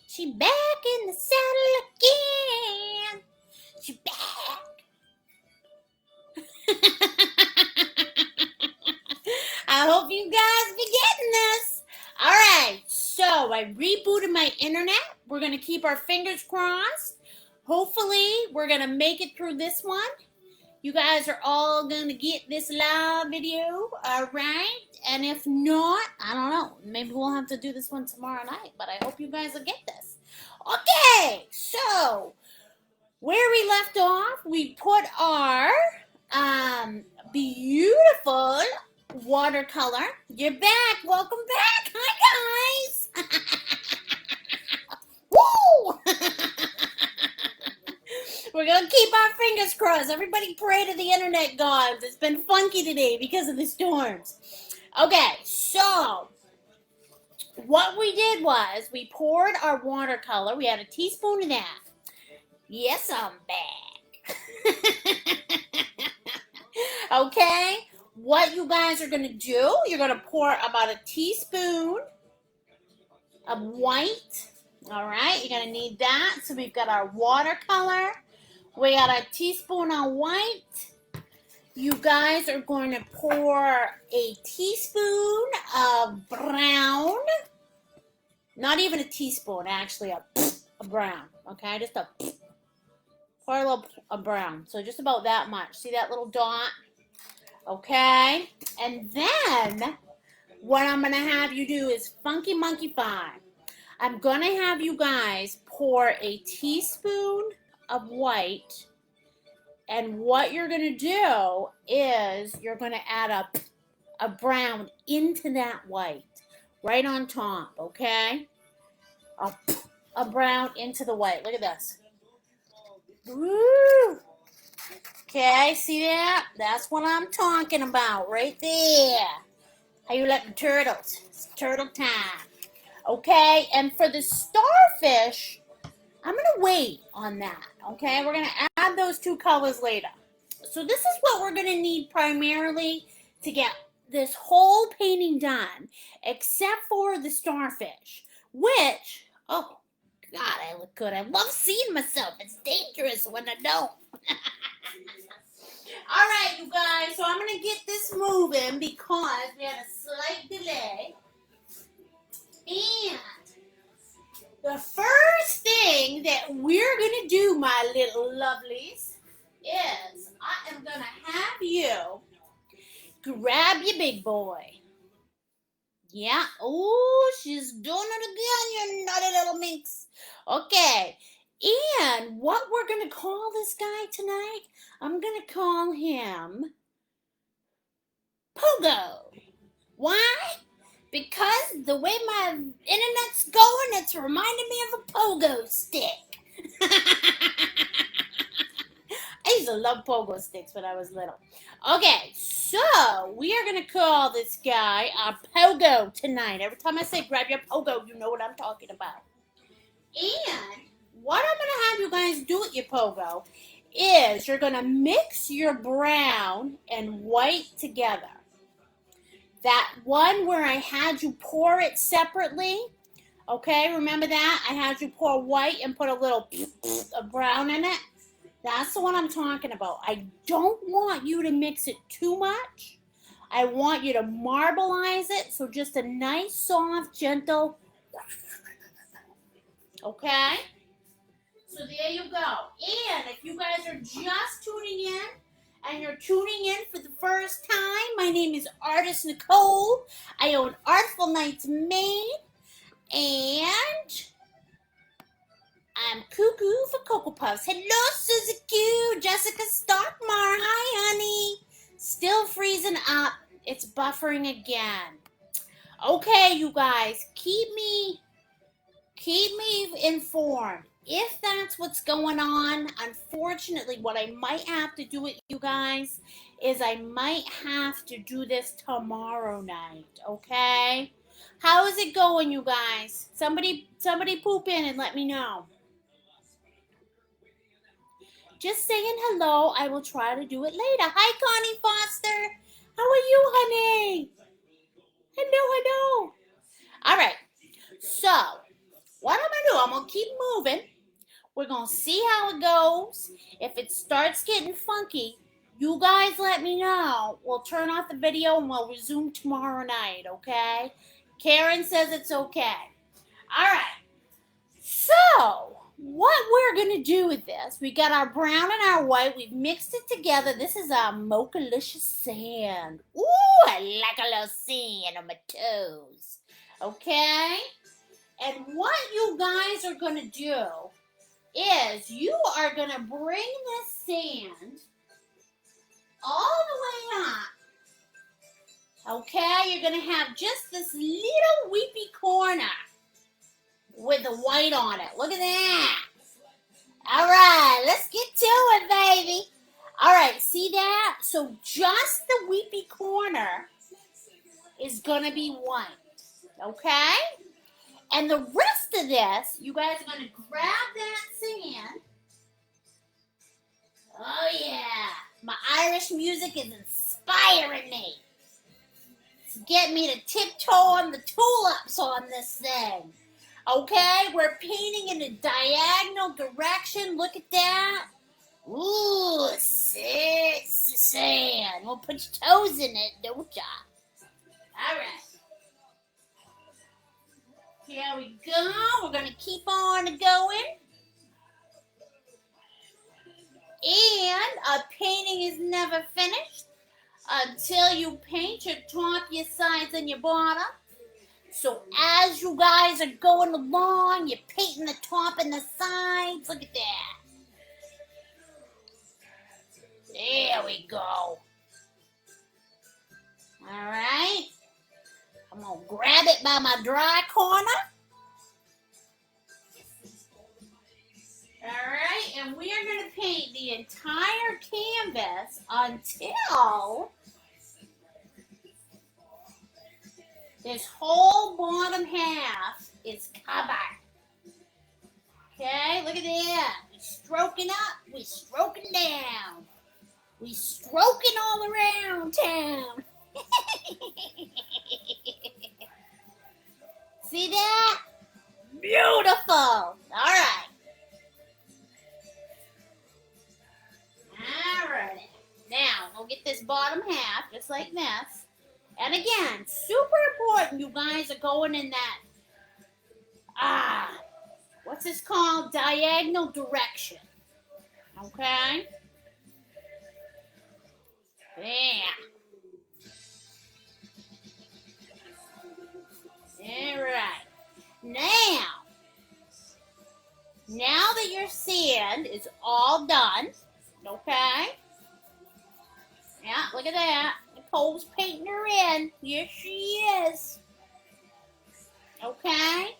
She back in the saddle again. She back. I hope you guys be getting this. All right, so I rebooted my internet. We're going to keep our fingers crossed. Hopefully, we're going to make it through this one. You guys are all going to get this live video, all right? And if not, I don't know. Maybe we'll have to do this one tomorrow night, but I hope you guys will get this. Okay, so where we left off, we put our beautiful watercolor. You're back. Welcome back. Hi, guys. Woo! We're going to keep our fingers crossed. Everybody pray to the internet gods. It's been funky today because of the storms. Okay, so what we did was we poured our watercolor. We had a teaspoon of that. Yes, I'm back. Okay, what you guys are going to do, you're going to pour about a teaspoon of white. All right, you're going to need that. So we've got our watercolor. We got a teaspoon of white. You guys are going to pour a teaspoon of brown. Not even a teaspoon, actually a brown. Okay, just pour a little brown. So just about that much. See that little dot? Okay, and then what I'm going to have you do is funky monkey pie. I'm going to have you guys pour a teaspoon of white, and what you're going to do is you're going to add a brown into that white, right on top, okay? A brown into the white. Look at this. Woo! Okay, see that? That's what I'm talking about right there. How you like the turtles? It's turtle time. Okay, and for the starfish, I'm going to wait on that, okay? We're going to add those two colors later. So this is what we're going to need primarily to get this whole painting done, except for the starfish, which, oh, God, I look good. I love seeing myself. It's dangerous when I don't. All right, you guys, so I'm going to get this moving because we had a slight delay. And the first thing that we're going to do, my little lovelies, is I am going to have you grab your big boy. Yeah. Oh, she's doing it again, you naughty little minx. Okay. And what we're going to call this guy tonight, I'm going to call him Pogo. Why? Because the way my internet's going, it's reminding me of a pogo stick. I used to love pogo sticks when I was little. Okay, so we are going to call this guy a pogo tonight. Every time I say grab your pogo, you know what I'm talking about. And what I'm going to have you guys do with your pogo is you're going to mix your brown and white together. That one where I had you pour it separately, okay, remember that? I had you pour white and put a little of brown in it. That's the one I'm talking about. I don't want you to mix it too much. I want you to marbleize it, so just a nice, soft, gentle, okay? So there you go. And if you guys are just tuning in, and you're tuning in for the first time, my name is Artist Nicole. I own Artful Maine, and I'm cuckoo for Cocoa Puffs. Hello, Suzy Q, Jessica Stockmar. Hi, honey. Still freezing up. It's buffering again. Okay, you guys, keep me informed. If that's what's going on, unfortunately, what I might have to do with you guys is I might have to do this tomorrow night, okay? How is it going, you guys? Somebody poop in and let me know. Just saying hello. I will try to do it later. Hi, Connie Foster. How are you, honey? Hello. All right. So, what I'm going to do, I'm going to keep moving. We're going to see how it goes. If it starts getting funky, you guys let me know. We'll turn off the video and we'll resume tomorrow night, okay? Karen says it's okay. All right. So, what we're going to do with this, we got our brown and our white. We've mixed it together. This is our Mocha-licious sand. Ooh, I like a little sand on my toes. Okay? And what you guys are going to do is you are going to bring this sand all the way up. Okay? You're going to have just this little weepy corner with the white on it. Look at that. All right, let's get to it, baby. All right, see that? So just the weepy corner is going to be white, okay? And the rest of this, you guys are going to grab that sand. Oh, yeah. My Irish music is inspiring me. It's getting me to tiptoe on the tulips on this thing. Okay, we're painting in a diagonal direction. Look at that. Ooh, sexy sand. We'll put your toes in it, don't ya? All right. Here we go. We're going to keep on going. And a painting is never finished until you paint your top, your sides, and your bottom. So as you guys are going along, you're painting the top and the sides. Look at that. There we go. All right. I'm going to grab it by my dry corner. All right. And we are going to paint the entire canvas until this whole bottom half is covered. Okay, look at that. We're stroking up, we're stroking down. We're stroking all around town. See that? Beautiful. All right. All right. Now, we'll get this bottom half just like this. And again, super important, you guys are going in that, what's this called? Diagonal direction. Okay? Yeah. All right. Now that your sand is all done, okay? Yeah, look at that. Nicole's painting her in. Yes, she is. Okay?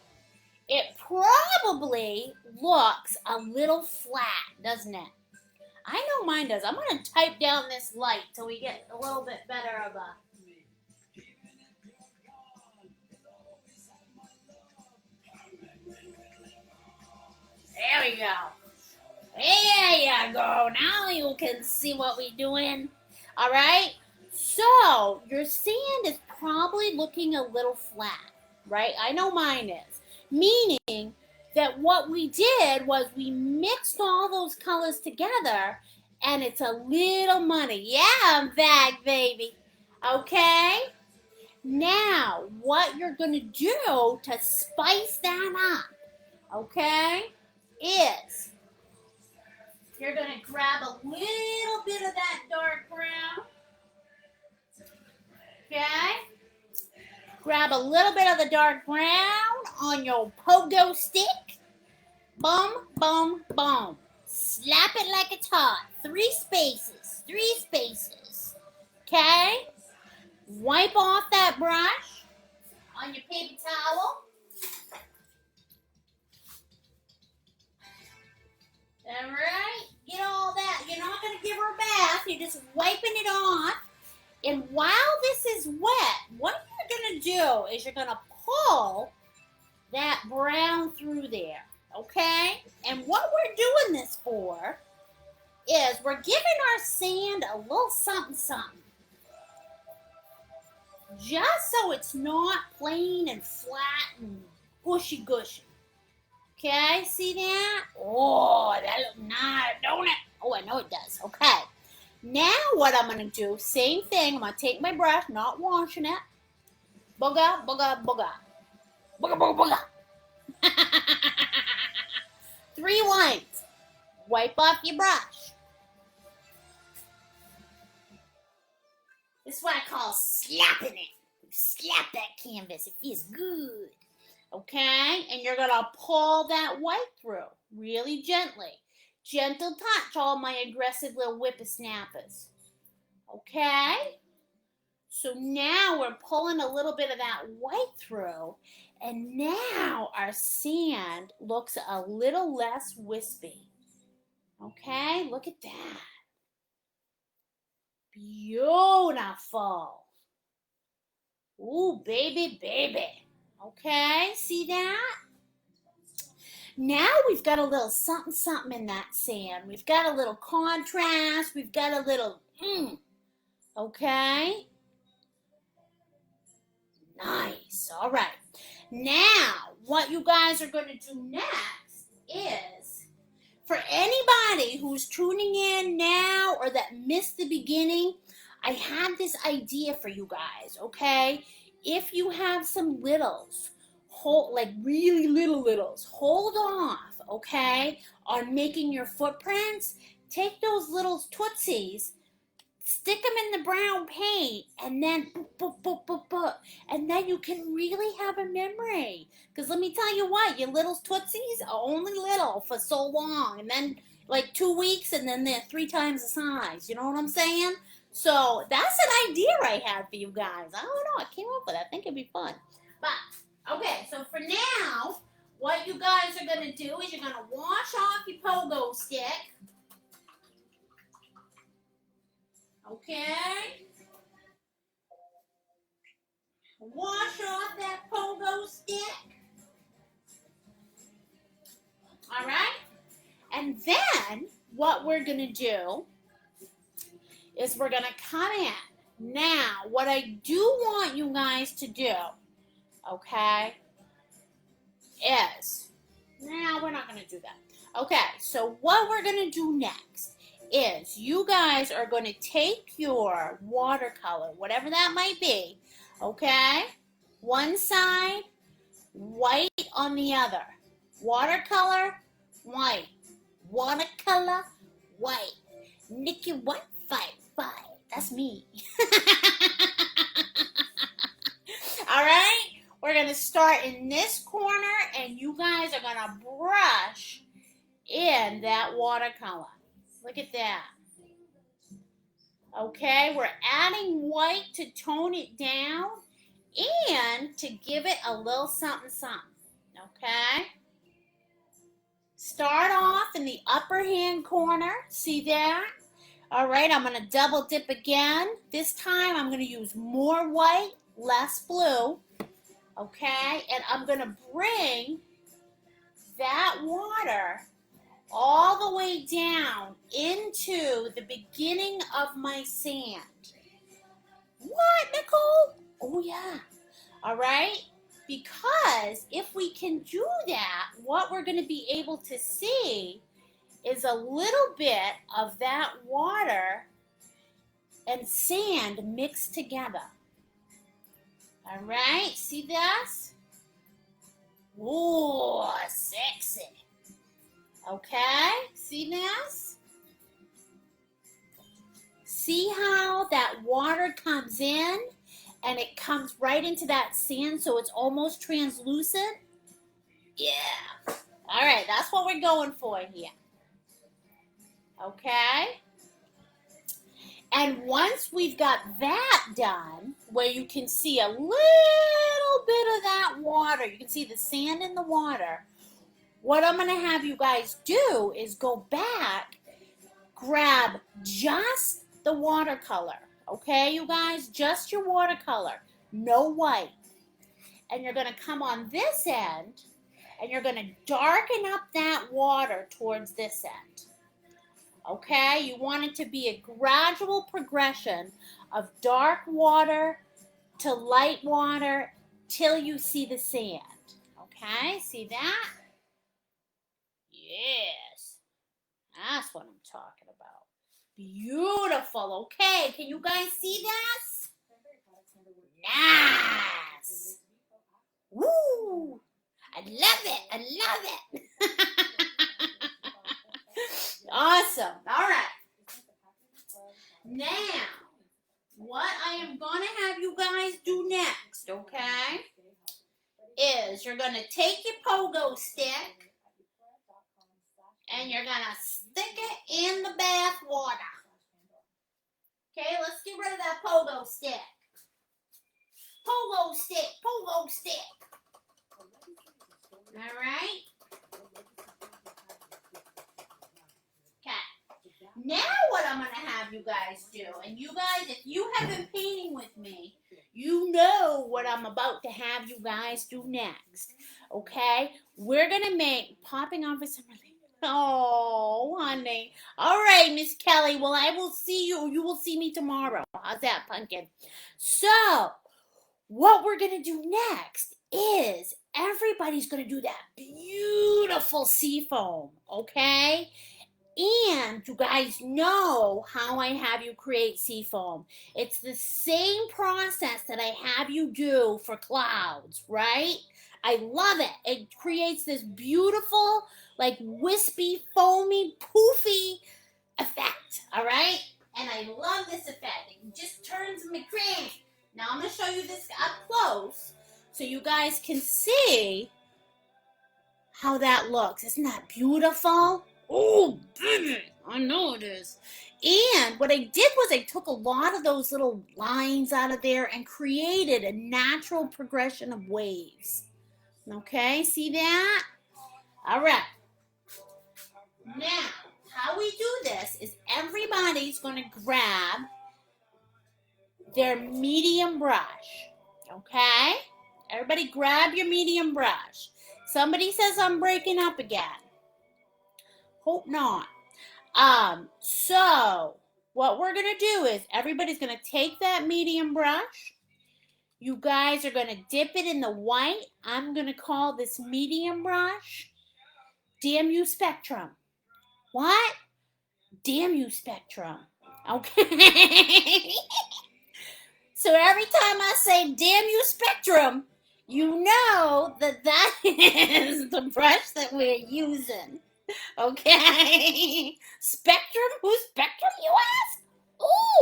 It probably looks a little flat, doesn't it? I know mine does. I'm going to type down this light till we get a little bit better of a... There we go. There you go. Now you can see what we're doing. All right? So, your sand is probably looking a little flat, right? I know mine is. Meaning that what we did was we mixed all those colors together and it's a little muddy. Yeah, I'm back, baby. Okay? Now, what you're going to do to spice that up, okay, is you're going to grab a little bit of that dark brown. Okay? Grab a little bit of the dark brown on your pogo stick. Boom, boom, boom. Slap it like it's hot. 3 spaces. 3 spaces. Okay? Wipe off that brush on your paper towel. Alright? Get all that. You're not going to give her a bath. You're just wiping it off. And while this is wet, what you're going to do is you're going to pull that brown through there, okay? And what we're doing this for is we're giving our sand a little something, something. Just so it's not plain and flat and gushy-gushy, Okay, see that? Oh, that looks nice, don't it? Oh, I know it does. Okay. Now what I'm going to do, same thing. I'm going to take my brush, not washing it. Booga, booga, booga. Booga, booga, booga. 3 wipes. Wipe off your brush. This is what I call slapping it. Slap that canvas. It feels good. Okay? And you're going to pull that white through really gently. Gentle touch, all my aggressive little whippersnappers. Okay? So now we're pulling a little bit of that white through. And now our sand looks a little less wispy. Okay? Look at that. Beautiful. Ooh, baby, baby. Okay, see that? Now we've got a little something, something in that sand. We've got a little contrast. We've got a little, okay? Nice. All right. Now, what you guys are going to do next is, for anybody who's tuning in now or that missed the beginning, I had this idea for you guys, okay? If you have some littles, like really little littles, hold off, okay, on making your footprints. Take those little tootsies, stick them in the brown paint, and then boop, boop, boop, boop, boop, and then you can really have a memory. Because let me tell you what, your little tootsies are only little for so long, and then like 2 weeks, and then they're 3 times the size. You know what I'm saying? So that's an idea I had for you guys. I don't know, I came up with it. I think it'd be fun. But, okay, so for now, what you guys are going to do is you're going to wash off your pogo stick. Okay? Wash off that pogo stick. All right? And then what we're going to do is we're going to come in. Now, what I do want you guys to do, okay, is, now we're not going to do that. Okay, so what we're going to do next is you guys are going to take your watercolor, whatever that might be, okay, one side, white on the other. Watercolor, white. Watercolor, white. Nikki White 5. That's me. All right? We're going to start in this corner, and you guys are going to brush in that watercolor. Look at that. Okay, we're adding white to tone it down and to give it a little something, something. Okay? Start off in the upper hand corner. See that? All right, I'm going to double dip again. This time I'm going to use more white, less blue. Okay, and I'm going to bring that water all the way down into the beginning of my sand. What, Nicole? Oh, yeah. All right, because if we can do that, what we're going to be able to see is a little bit of that water and sand mixed together. All right, see this? Ooh, sexy. Okay, see this? See how that water comes in and it comes right into that sand so it's almost translucent? Yeah. All right, that's what we're going for here. Okay? And once we've got that done, where you can see a little bit of that water, you can see the sand in the water, what I'm going to have you guys do is go back, grab just the watercolor, okay, you guys? Just your watercolor, no white. And you're going to come on this end, and you're going to darken up that water towards this end. Okay, you want it to be a gradual progression of dark water to light water till you see the sand. Okay, see that? talking about. Beautiful. Okay, can you guys see this? Nice. Woo! I love it. I love it. Awesome. All right. Now, what I am going to have you guys do next, okay, is you're going to take your pogo stick and you're going to stick it in the bath water. Okay, let's get rid of that pogo stick. Pogo stick, pogo stick. All right. Okay. Now what I'm going to have you guys do, and you guys, if you have been painting with me, you know what I'm about to have you guys do next. Okay? We're going to make popping off of some relief. Oh, honey. All right, Miss Kelly. Well, I will see you. You will see me tomorrow. How's that, Pumpkin? So, what we're going to do next is everybody's going to do that beautiful seafoam, okay? And you guys know how I have you create seafoam. It's the same process that I have you do for clouds, right? I love it. It creates this beautiful, like wispy, foamy, poofy effect, all right? And I love this effect. It just turns me crazy. Now I'm going to show you this up close so you guys can see how that looks. Isn't that beautiful? Oh, baby. I know it is. And what I did was I took a lot of those little lines out of there and created a natural progression of waves. Okay, see that? All right. Now, how we do this is everybody's going to grab their medium brush. Okay? Everybody grab your medium brush. Somebody says I'm breaking up again. Hope not. So what we're going to do is everybody's going to take that medium brush. You guys are going to dip it in the white. I'm going to call this medium brush Damn You Spectrum. What? Damn You Spectrum. Okay. So every time I say Damn You Spectrum, you know that that is the brush that we're using. Okay? Spectrum? Who's Spectrum, you ask?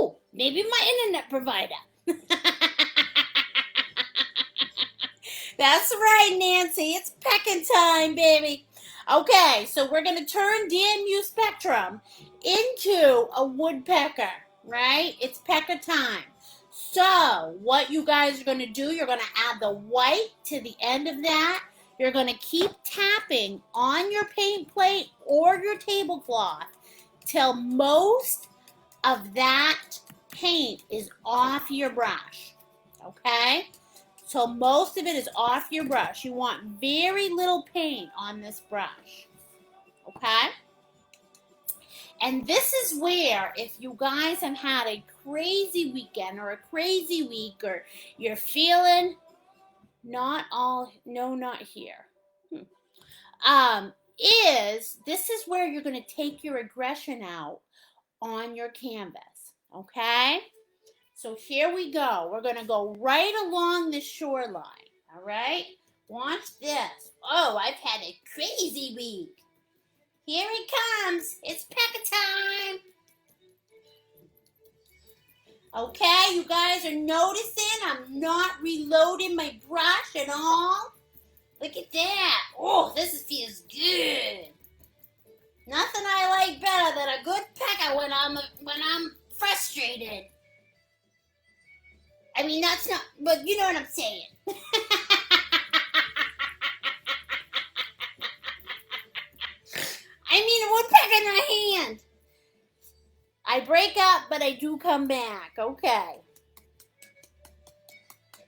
Ooh, maybe my internet provider. That's right, Nancy. It's pecking time, baby. Okay, so we're going to turn Damn You Spectrum into a woodpecker, right? It's pecker time. So what you guys are going to do, you're going to add the white to the end of that. You're going to keep tapping on your paint plate or your tablecloth till most of that paint is off your brush, okay? So most of it is off your brush. You want very little paint on this brush, okay? And this is where, if you guys have had a crazy weekend or a crazy week, or you're feeling not here, this is where you're going to take your aggression out on your canvas, okay? So here we go. We're going to go right along the shoreline, all right? Watch this. Oh, I've had a crazy week. Here it comes. It's pecker time. Okay, you guys are noticing I'm not reloading my brush at all. Look at that. Oh, this feels good. Nothing I like better than a good pecker when I'm frustrated. I mean, that's not, but you know what I'm saying. I mean, a woodpecker in my hand. I break up, but I do come back. Okay.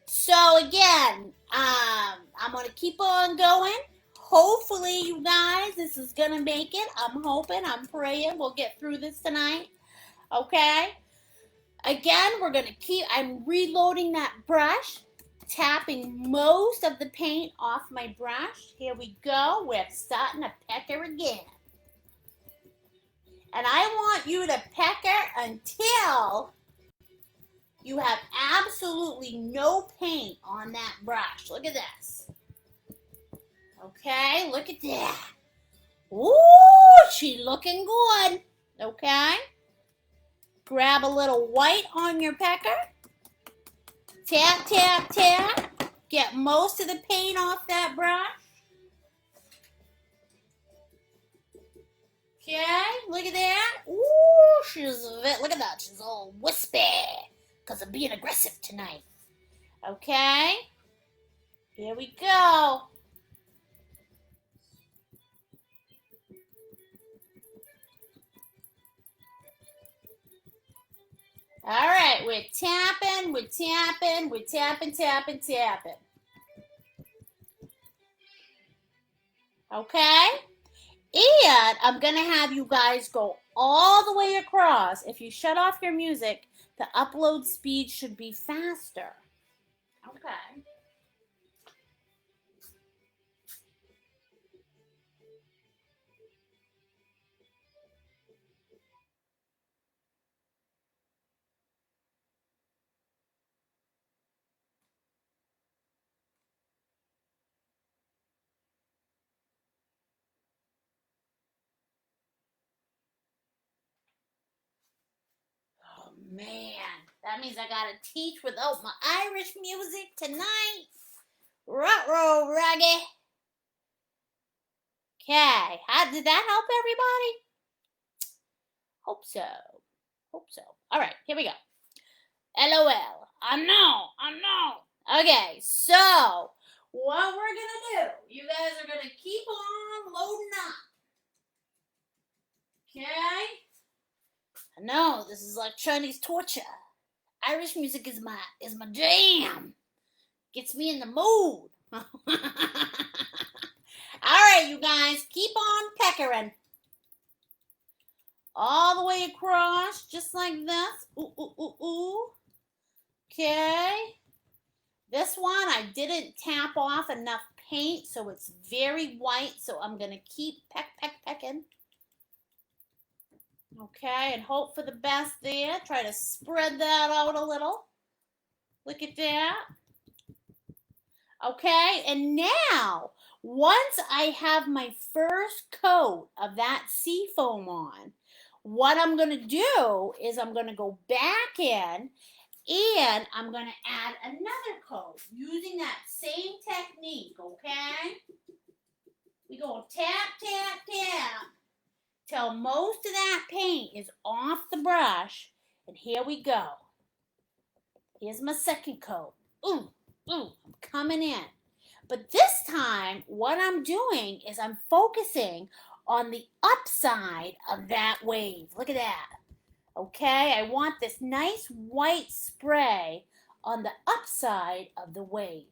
So again, I'm going to keep on going. Hopefully, you guys, this is going to make it. I'm hoping, I'm praying we'll get through this tonight. Okay? Again, I'm reloading that brush, tapping most of the paint off my brush. Here we go. We're starting to pecker again. And I want you to pecker until you have absolutely no paint on that brush. Look at this. Okay, look at that. Ooh, she's looking good. Okay. Grab a little white on your pecker. Tap, tap, tap. Get most of the paint off that brush. Okay, look at that. Ooh, look at that. She's all wispy because of being aggressive tonight. Okay, here we go. All right, we're tapping, tapping. Okay? And I'm going to have you guys go all the way across. If you shut off your music, the upload speed should be faster. Okay. Oh, man. That means I got to teach without my Irish music tonight. Ruh-roh, Ruggy. Okay. Did that help everybody? Hope so. All right, here we go. LOL. I know. Okay, so what we're going to do, you guys are going to keep on loading up. Okay? I know, this is like Chinese torture. Irish music is my jam. Gets me in the mood. All right, you guys, keep on peckering. All the way across, just like this. Ooh, ooh, ooh, ooh. Okay. This one, I didn't tap off enough paint, so it's very white, so I'm going to keep pecking. Okay, and hope for the best there. Try to spread that out a little. Look at that. Okay, and now, once I have my first coat of that seafoam on, what I'm going to do is I'm going to go back in and I'm going to add another coat using that same technique, okay? We go tap, tap, tap till most of that paint is off the brush. And here we go. Here's my second coat. Ooh, I'm coming in. But this time, what I'm doing is I'm focusing on the upside of that wave. Look at that. Okay, I want this nice white spray on the upside of the wave.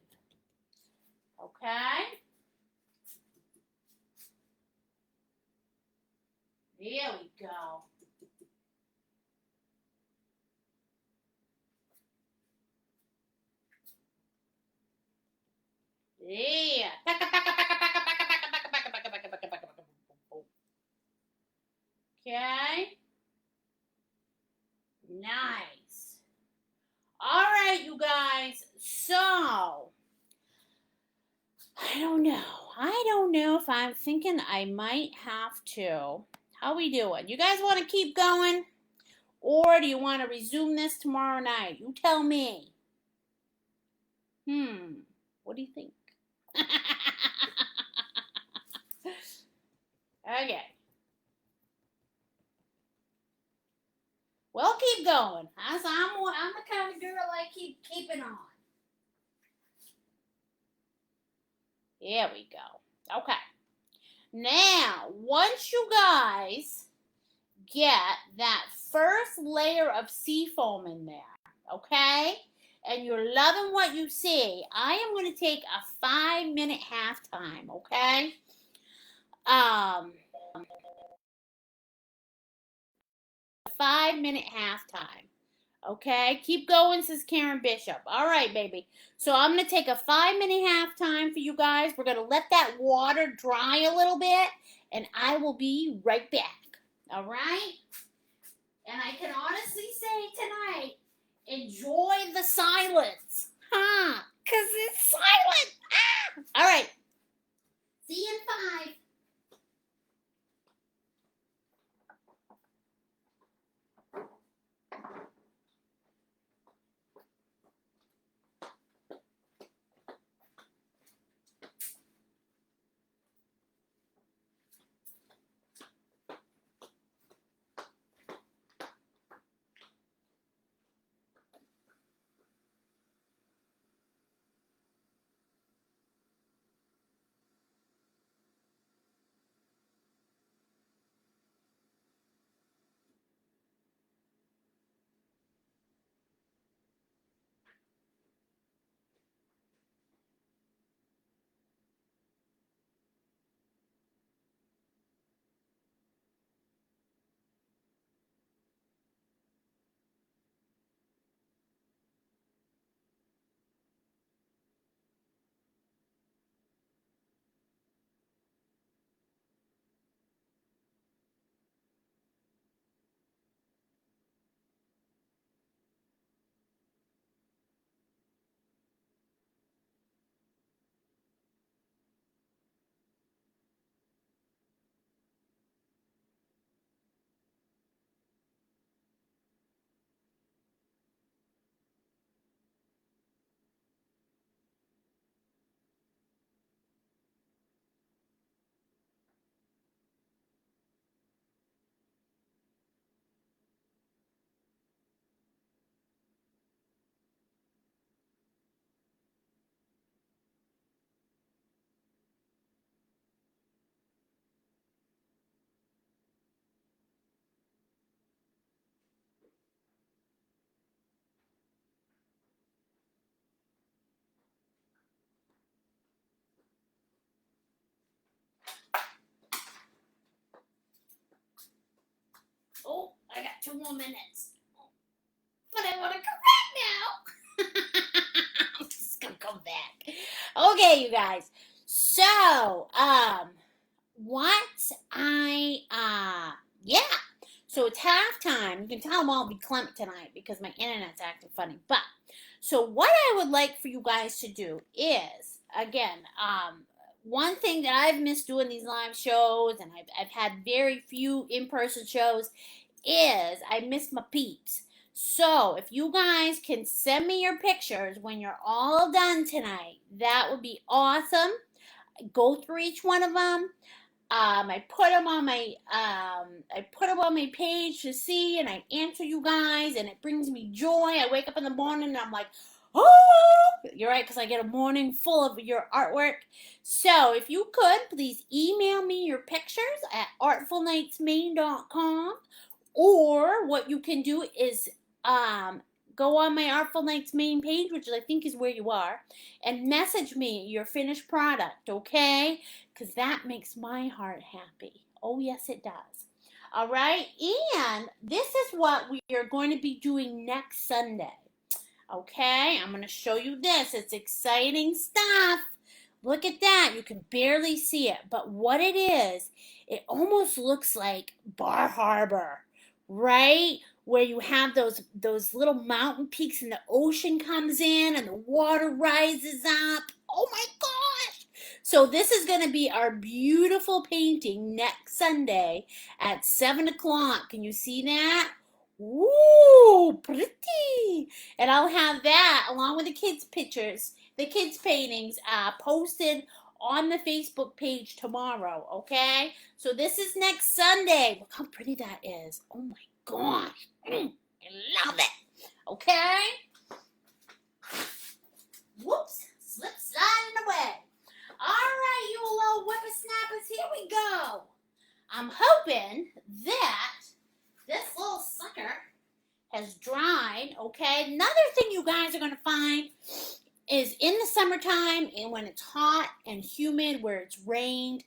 Okay? There we go. Yeah. Okay. Nice. All right, you guys. So, I don't know if I'm thinking I might have to. How we doing? You guys want to keep going? Or do you want to resume this tomorrow night? You tell me. What do you think? Okay. We'll keep going. I'm the kind of girl I keep keeping on. Here we go. Okay. Now, once you guys get that first layer of seafoam in there, okay, and you're loving what you see, I am going to take a 5-minute halftime, okay? 5-minute halftime. Okay, keep going, says Karen Bishop. All right, baby. So I'm going to take a 5-minute halftime for you guys. We're going to let that water dry a little bit, and I will be right back. All right? And I can honestly say tonight, enjoy the silence. Huh? Because it's silent. Ah! All right. See you in 5. Oh, I got 2 more minutes. But I want to come back now. I'm just going to come back. Okay, you guys. So, yeah. So it's halftime. You can tell I'm all beclamped tonight because my internet's acting funny. But, so what I would like for you guys to do is, again, one thing that I've missed doing these live shows, and I've had very few in-person shows, is I miss my peeps. So if you guys can send me your pictures when you're all done tonight, that would be awesome. Go through each one of them. I put them on my page to see, and I answer you guys, and it brings me joy. I wake up in the morning and I'm like, oh, you're right, because I get a morning full of your artwork. So if you could, please email me your pictures at artfulnightsmaine.com, or what you can do is go on my Artful Nights Maine page, which I think is where you are, and message me your finished product, okay? Because that makes my heart happy. Oh, yes, it does. All right? And this is what we are going to be doing next Sunday. Okay? I'm going to show you this. It's exciting stuff. Look at that. You can barely see it. But what it is, it almost looks like Bar Harbor, right? Where you have those little mountain peaks and the ocean comes in and the water rises up. Oh my gosh! So this is going to be our beautiful painting next Sunday at 7 o'clock. Can you see that? Ooh, pretty. And I'll have that along with the kids' pictures, the kids' paintings posted on the Facebook page tomorrow, okay? So this is next Sunday. Look how pretty that is. Oh my gosh. I love it. Okay? Whoops. Slip sliding away. All right, you little whippersnappers, here we go. I'm hoping that this little sucker has dried, okay? Another thing you guys are going to find is in the summertime and when it's hot and humid where it's rained,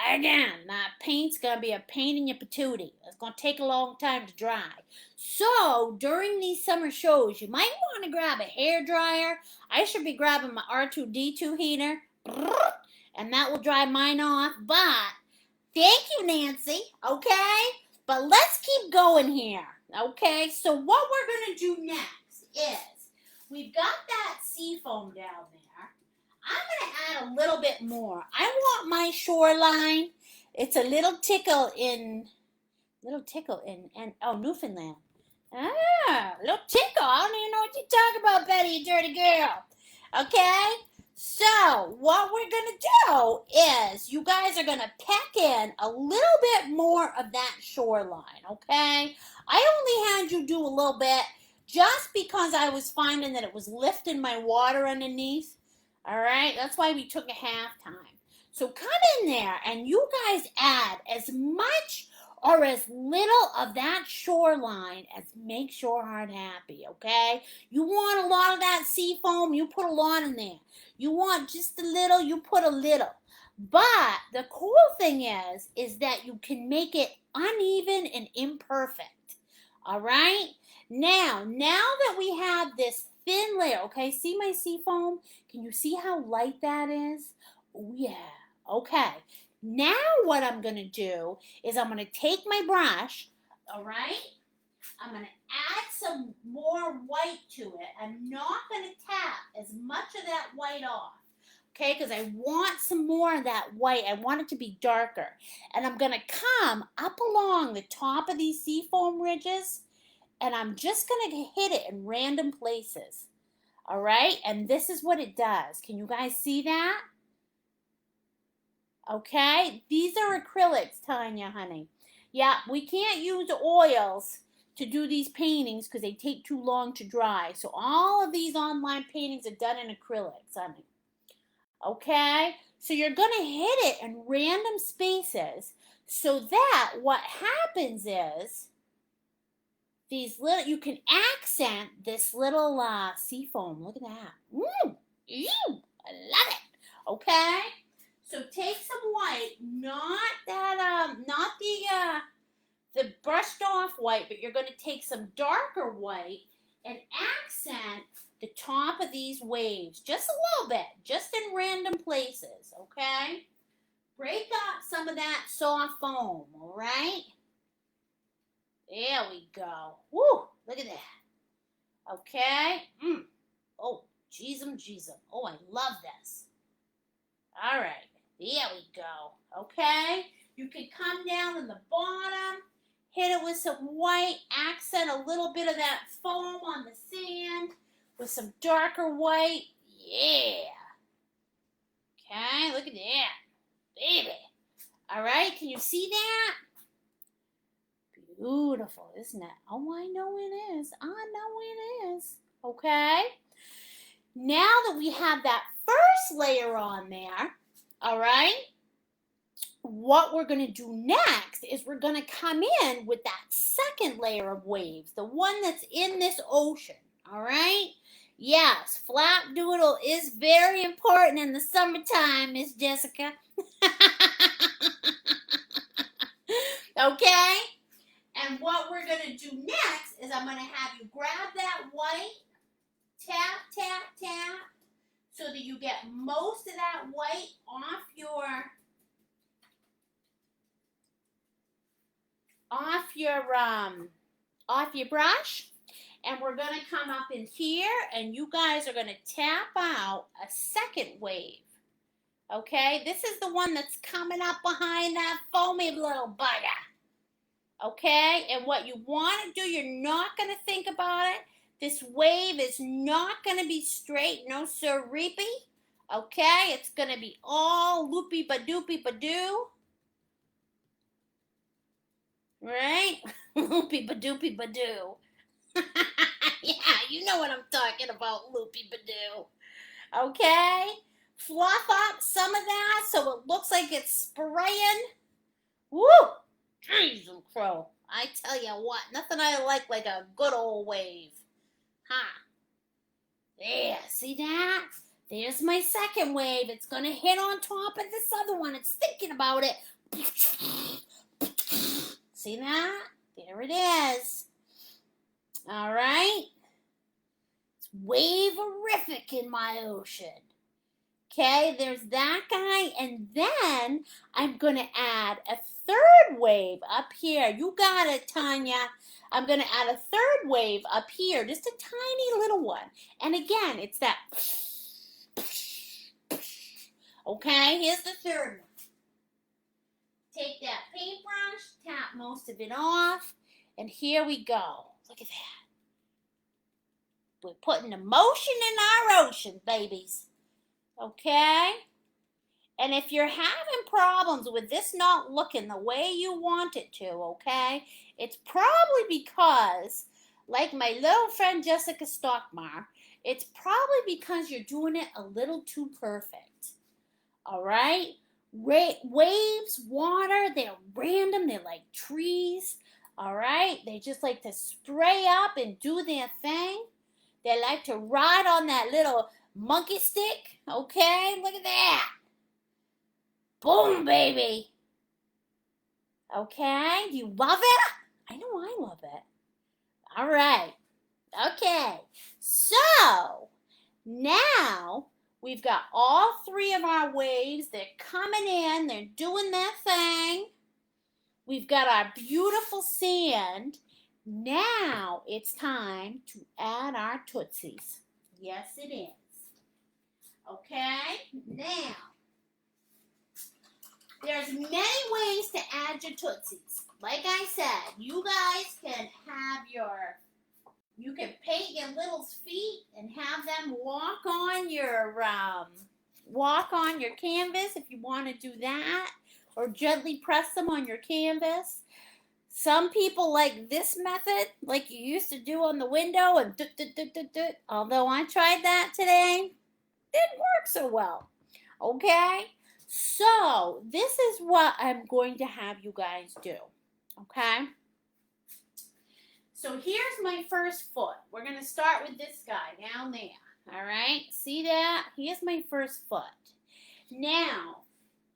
again, that paint's going to be a pain in your patootie. It's going to take a long time to dry. So, during these summer shows, you might want to grab a hair dryer. I should be grabbing my R2D2 heater, and that will dry mine off. But, thank you, Nancy, okay? But let's keep going here, okay? So what we're going to do next is, we've got that seafoam down there. I'm going to add a little bit more. I want my shoreline, it's a little tickle in, Newfoundland. Little tickle. I don't even know what you're talking about, Betty, you dirty girl. Okay? So, what we're going to do is, you guys are going to pack in a little bit more of that shoreline, okay? I only had you do a little bit just because I was finding that it was lifting my water underneath. All right? That's why we took a half time. So, come in there and you guys add as much or as little of that shoreline as makes your heart happy, okay? You want a lot of that seafoam, you put a lot in there. You want just a little, you put a little. But the cool thing is that you can make it uneven and imperfect, all right? Now that we have this thin layer, okay, see my seafoam? Can you see how light that is? Oh, yeah, okay. Now what I'm going to do is I'm going to take my brush, all right? I'm going to add some more white to it. I'm not going to tap as much of that white off, okay? Because I want some more of that white. I want it to be darker. And I'm going to come up along the top of these seafoam ridges, and I'm just going to hit it in random places, all right? And this is what it does. Can you guys see that? Okay, these are acrylics, Tanya, honey. Yeah, we can't use oils to do these paintings because they take too long to dry. So all of these online paintings are done in acrylics, honey. Okay, so you're going to hit it in random spaces so that what happens is these little, you can accent this little seafoam. Look at that. Ew, I love it. Okay. So take some white, not that, not the brushed off white, but you're going to take some darker white and accent the top of these waves just a little bit, just in random places, okay? Break up some of that soft foam, all right? There we go. Woo, look at that. Okay? Oh, jeez. Oh, I love this. All right. There we go, okay? You can come down in the bottom, hit it with some white, accent a little bit of that foam on the sand with some darker white. Yeah. Okay, look at that. Baby. All right, can you see that? Beautiful, isn't it? Oh, I know it is. I know it is. Okay? Now that we have that first layer on there, all right, what we're going to do next is we're going to come in with that second layer of waves, the one that's in this ocean, all right? Yes, flap doodle is very important in the summertime, Miss Jessica. Okay? And what we're going to do next is I'm going to have you grab that white, tap, tap, tap, so that you get most of that white off your brush. And we're going to come up in here and you guys are going to tap out a second wave. Okay, this is the one that's coming up behind that foamy little bugger. Okay, and what you want to do, you're not going to think about it. This wave is not going to be straight, no sir-reapy. Okay, it's going to be all loopy-ba-doopy-ba-doo. Right? Loopy-ba-doopy-ba-doo. Yeah, you know what I'm talking about, loopy-ba-doo. Okay? Fluff up some of that so it looks like it's spraying. Woo! Jeez, crow. I tell you what, nothing I like a good old wave. Huh? There, see that? There's my second wave. It's going to hit on top of this other one. It's thinking about it. See that? There it is. All right? It's wave-erific in my ocean. Okay, there's that guy. And then I'm going to add a third third wave up here. You got it, Tanya. I'm going to add a third wave up here, just a tiny little one. And again, it's that. Okay, here's the third one. Take that paintbrush, tap most of it off, and here we go. Look at that. We're putting emotion in our ocean, babies. Okay? And if you're having problems with this not looking the way you want it to, okay, it's probably because, like my little friend Jessica Stockmar, it's probably because you're doing it a little too perfect. All right? Waves, water, they're random. They're like trees. All right? They just like to spray up and do their thing. They like to ride on that little monkey stick. Okay? Look at that. Boom, baby. Okay? Do you love it? I know I love it. All right. Okay. So, now we've got all three of our waves. They're coming in. They're doing their thing. We've got our beautiful sand. Now it's time to add our tootsies. Yes, it is. Okay? Now, there's many ways to add your tootsies. Like I said, you guys can have you can paint your little feet and have them walk on your canvas if you want to do that, or gently press them on your canvas. Some people like this method, like you used to do on the window, and although I tried that today, it didn't work so well. Okay? So, this is what I'm going to have you guys do. Okay? So, here's my first foot. We're going to start with this guy down there. All right? See that? Here's my first foot. Now,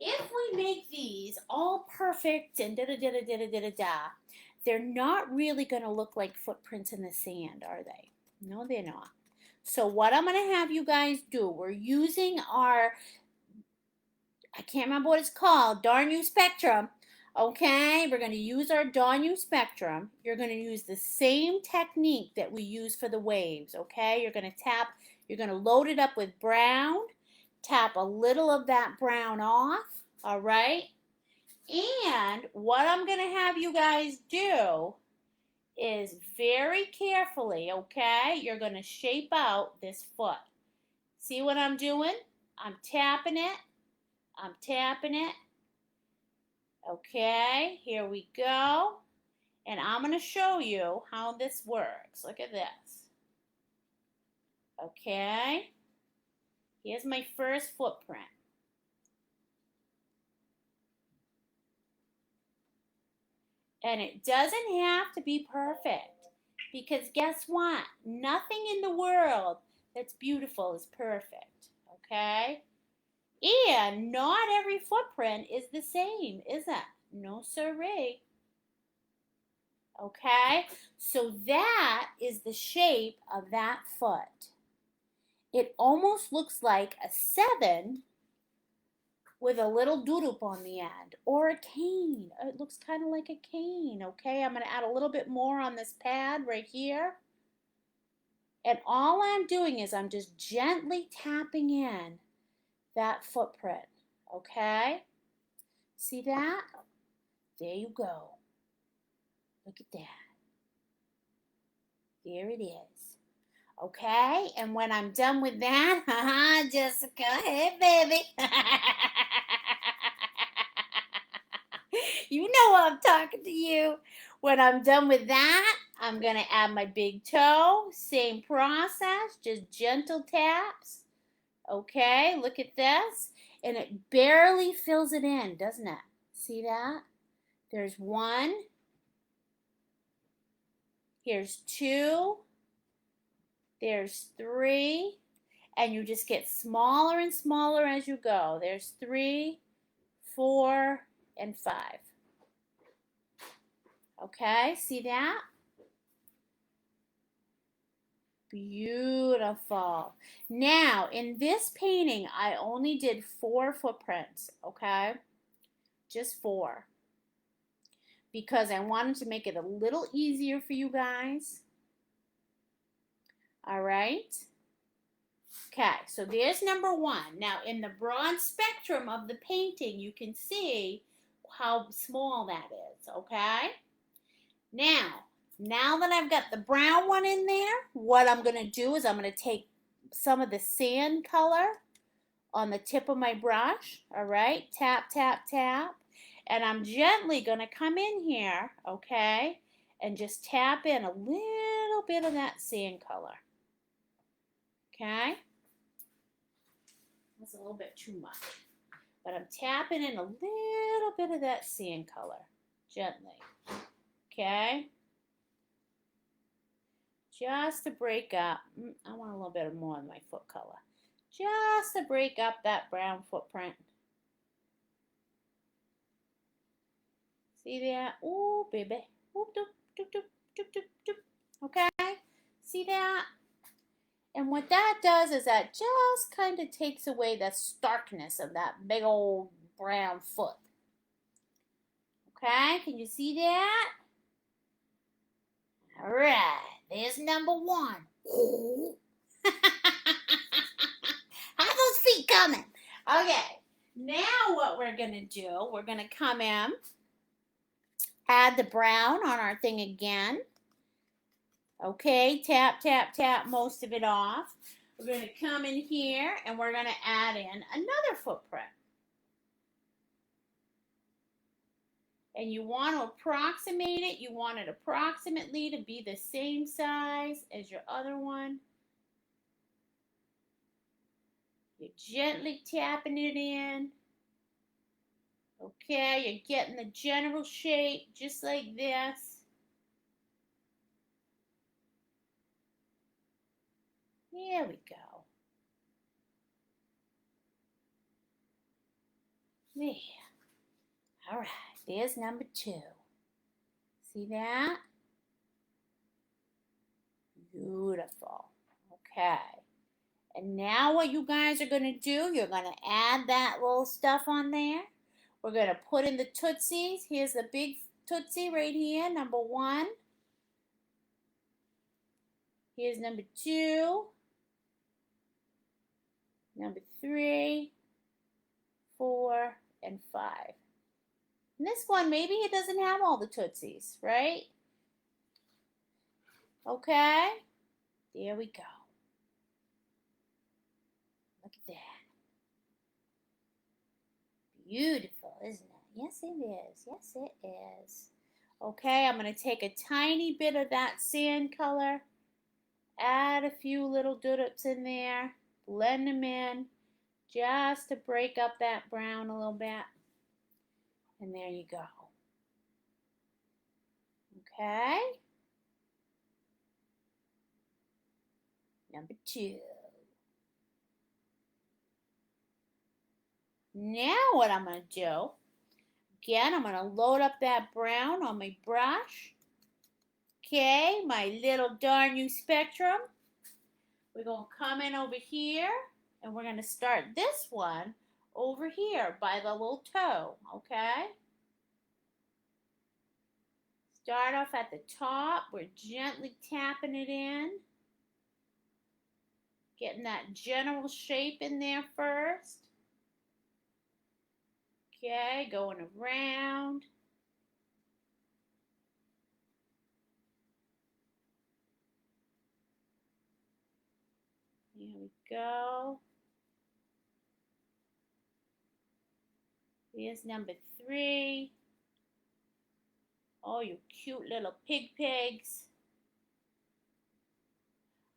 if we make these all perfect and they're not really going to look like footprints in the sand, are they? No, they're not. So, what I'm going to have you guys do, we're using our, I can't remember what it's called, Darn You Spectrum. Okay, we're going to use our Darn You Spectrum. You're going to use the same technique that we use for the waves. Okay, you're going to load it up with brown, tap a little of that brown off. All right, and what I'm going to have you guys do is very carefully, okay, you're going to shape out this foot. See what I'm doing? I'm tapping it. I'm tapping it. Okay, here we go. And I'm going to show you how this works. Look at this. Okay. Here's my first footprint. And it doesn't have to be perfect. Because guess what? Nothing in the world that's beautiful is perfect. Okay? And not every footprint is the same, is it? No siree. Okay? So that is the shape of that foot. It almost looks like a 7 with a little doodle on the end, or a cane. It looks kind of like a cane, okay? I'm going to add a little bit more on this pad right here. And all I'm doing is I'm just gently tapping in that footprint, okay? See that? There you go. Look at that. There it is. Okay, and when I'm done with that, Jessica, hey baby. You know I'm talking to you. When I'm done with that, I'm going to add my big toe. Same process, just gentle taps. Okay, look at this. And it barely fills it in, doesn't it? See that? There's 1. Here's 2. There's 3. And you just get smaller and smaller as you go. There's 3, 4, and 5. Okay, see that? Beautiful. Now, in this painting, I only did 4 footprints, okay? Just 4. because I wanted to make it a little easier for you guys. All right. Okay, so there's number one. Now, in the broad spectrum of the painting, you can see how small that is, okay? Now that I've got the brown one in there, what I'm going to do is I'm going to take some of the sand color on the tip of my brush, all right? Tap, tap, tap. And I'm gently going to come in here, okay, and just tap in a little bit of that sand color, okay? That's a little bit too much. But I'm tapping in a little bit of that sand color, gently, okay? Just to break up, I want a little bit more of my foot color. Just to break up that brown footprint. See that? Ooh, baby. Whoop, doop, doop, doop, doop, doop, doop. Okay? See that? And what that does is that just kind of takes away the starkness of that big old brown foot. Okay? Can you see that? All right. There's number one. How's those feet coming? Okay. Now what we're going to do, we're going to come in, add the brown on our thing again. Okay, tap, tap, tap most of it off. We're going to come in here and we're going to add in another footprint. And you want to approximate it. You want it approximately to be the same size as your other one. You're gently tapping it in. Okay, you're getting the general shape just like this. There we go. There. All right, there's number two. See that? Beautiful. Okay. And now what you guys are going to do, you're going to add that little stuff on there. We're going to put in the tootsies. Here's the big tootsie right here, number one. Here's number two. Number 3, 4, and 5. And this one, maybe it doesn't have all the tootsies, right? Okay. There we go. Look at that. Beautiful, isn't it? Yes, it is. Yes, it is. Okay, I'm going to take a tiny bit of that sand color, add a few little doodles in there, blend them in, just to break up that brown a little bit. And there you go. Okay. Number 2. Now what I'm going to do, again, I'm going to load up that brown on my brush. Okay, my little darn you spectrum. We're going to come in over here, and we're going to start this one over here by the little toe, okay? Start off at the top. We're gently tapping it in. Getting that general shape in there first. Okay, going around. Here we go. Here's number 3. Oh, you cute little pigs.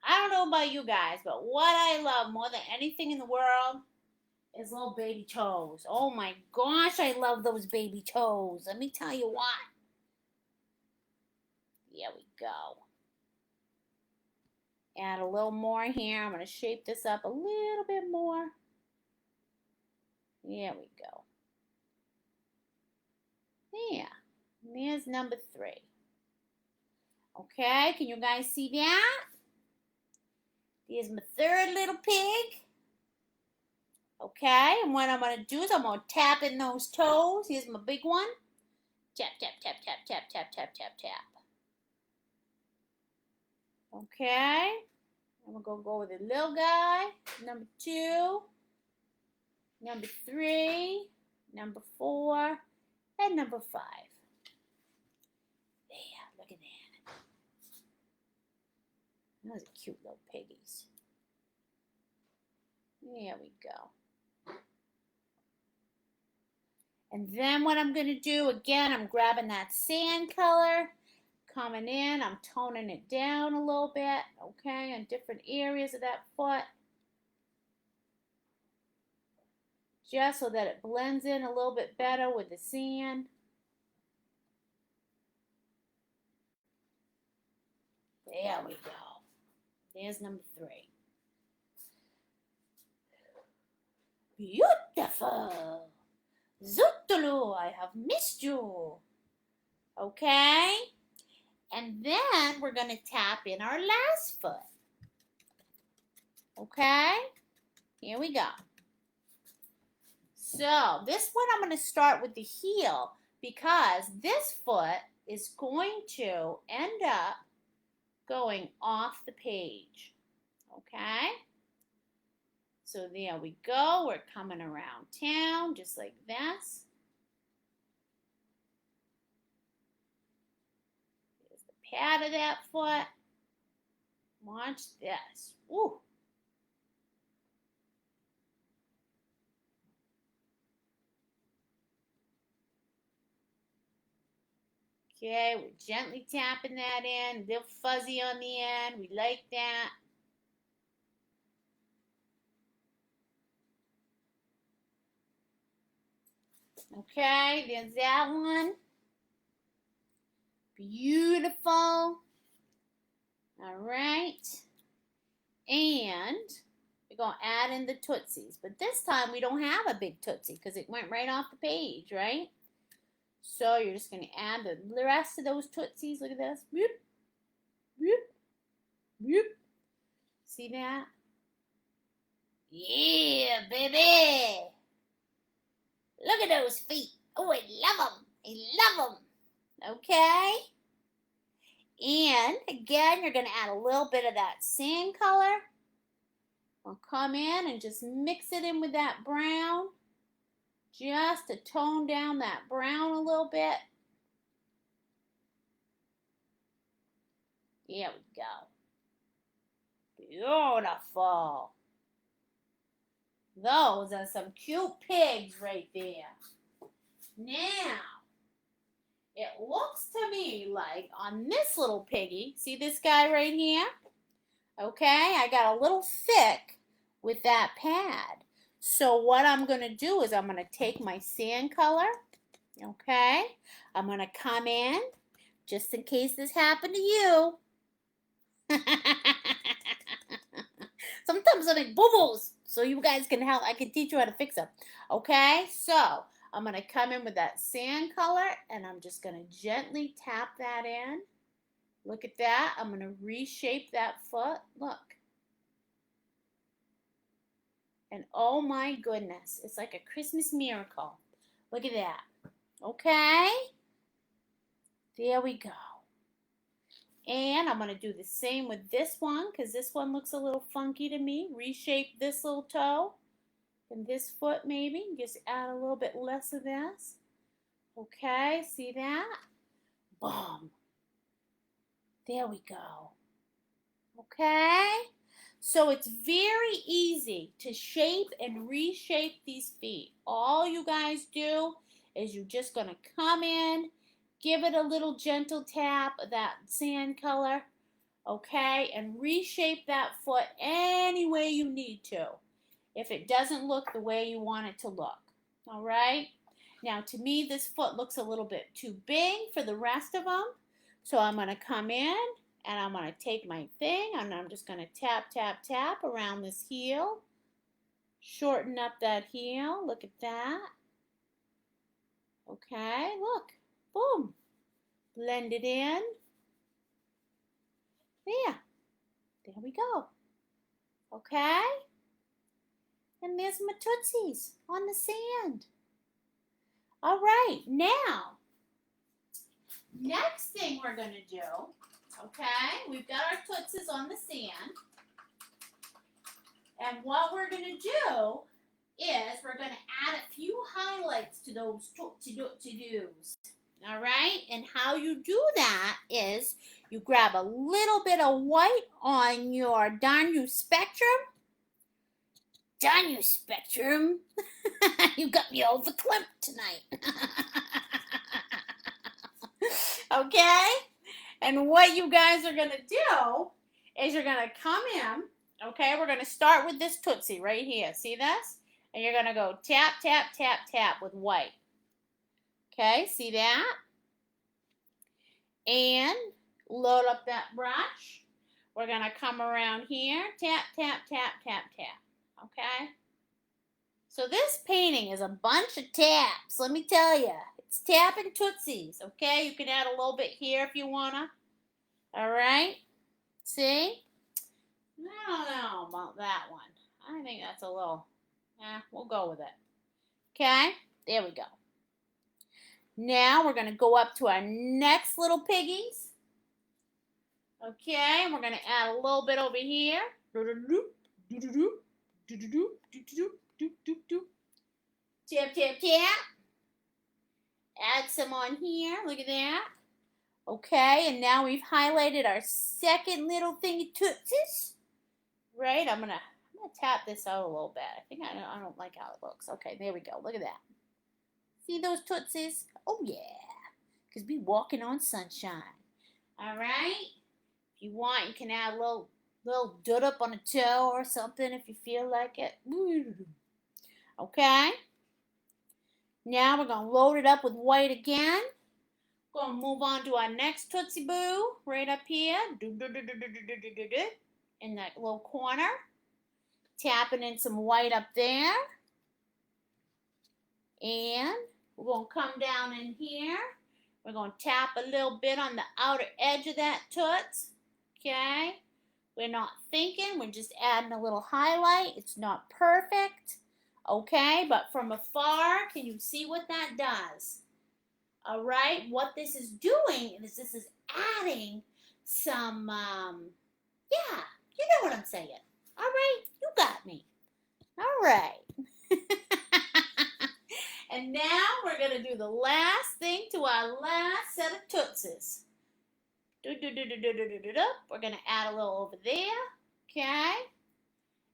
I don't know about you guys, but what I love more than anything in the world is little baby toes. Oh my gosh, I love those baby toes. Let me tell you what. There we go. Add a little more here. I'm going to shape this up a little bit more. There we go. There. And there's number 3. Okay, can you guys see that? Here's my third little pig. Okay, and what I'm going to do is I'm going to tap in those toes. Here's my big one. Tap, tap, tap, tap, tap, tap, tap, tap, tap. Okay. I'm going to go with the little guy. Number 2. Number 3. Number 4. And number 5. There, look at that. Those are cute little piggies. There we go. And then what I'm going to do, again, I'm grabbing that sand color, coming in, I'm toning it down a little bit, okay, in different areas of that foot. Just so that it blends in a little bit better with the sand. There we go. There's number 3. Beautiful. Zutulu, I have missed you. Okay? And then we're going to tap in our last foot. Okay? Here we go. So this one I'm going to start with the heel because this foot is going to end up going off the page. Okay? So there we go. We're coming around town just like this. Here's the pad of that foot. Watch this. Ooh. Okay, we're gently tapping that in. A little fuzzy on the end. We like that. Okay, there's that one. Beautiful. All right. And we're going to add in the tootsies. But this time we don't have a big tootsie because it went right off the page, right? So you're just going to add the rest of those tootsies. Look at this. Whoop, whoop, whoop. See that? Yeah, baby. Look at those feet. Oh, I love them. I love them. Okay. And again, you're going to add a little bit of that sand color. We'll come in and just mix it in with that brown. Just to tone down that brown a little bit. There we go. Beautiful. Those are some cute pigs right there. Now, it looks to me like on this little piggy, see this guy right here? Okay, I got a little thick with that pad. So what I'm going to do is I'm going to take my sand color, okay? I'm going to come in, just in case this happened to you. Sometimes I make boo-boos, so you guys can help. I can teach you how to fix them. Okay, so I'm going to come in with that sand color, and I'm just going to gently tap that in. Look at that. I'm going to reshape that foot. Look. And oh my goodness, it's like a Christmas miracle. Look at that. Okay? There we go. And I'm going to do the same with this one because this one looks a little funky to me. Reshape this little toe and this foot maybe. Just add a little bit less of this. Okay, see that? Boom. There we go. Okay? So it's very easy to shape and reshape these feet. All you guys do is you're just going to come in, give it a little gentle tap of that sand color, okay, and reshape that foot any way you need to if it doesn't look the way you want it to look, all right? Now, to me, this foot looks a little bit too big for the rest of them, so I'm going to come in and I'm going to take my thing and I'm just going to tap, tap, tap around this heel. Shorten up that heel. Look at that. Okay, look. Boom. Blend it in. There. There we go. Okay. And there's my tootsies on the sand. All right, now Next thing we're going to do, okay, we've got our tootsies on the sand. And what we're going to do is we're going to add a few highlights to those to-dos. All right? And how you do that is you grab a little bit of white on your Darn You Spectrum. Darn You Spectrum. You got me all verklempt tonight. Okay? And what you guys are going to do is you're going to come in. Okay, we're going to start with this Tootsie right here. See this? And you're going to go tap, tap, tap, tap with white. Okay, see that? And load up that brush. We're going to come around here. Tap, tap, tap, tap, tap. Okay? So this painting is a bunch of taps, let me tell you. It's tapping Tootsies, okay? You can add a little bit here if you want to. All right? See? I don't know about that one. I think that's a little, we'll go with it. Okay, there we go. Now we're going to go up to our next little piggies. Okay, we're going to add a little bit over here. Tap, tap, tap. Add some on here. Look at that. Okay, and now we've highlighted our second little thingy Tootsies. Right, I'm gonna tap this out a little bit. I think I don't like how it looks. Okay, there we go. Look at that. See those Tootsies? Oh yeah, because we walking on sunshine. All right. If you want, you can add a little dood up on a toe or something if you feel like it. Okay. Now we're gonna load it up with white again. Gonna move on to our next Tootsie Boo right up here. In that little corner. Tapping in some white up there. And we're going to come down in here. We're going to tap a little bit on the outer edge of that toots. Okay? We're not thinking. We're just adding a little highlight. It's not perfect. Okay? But from afar, can you see what that does? All right? What this is doing is this is adding some, yeah. You know what I'm saying. All right, you got me. All right. And now we're going to do the last thing to our last set of Tootsies. We're going to add a little over there. Okay.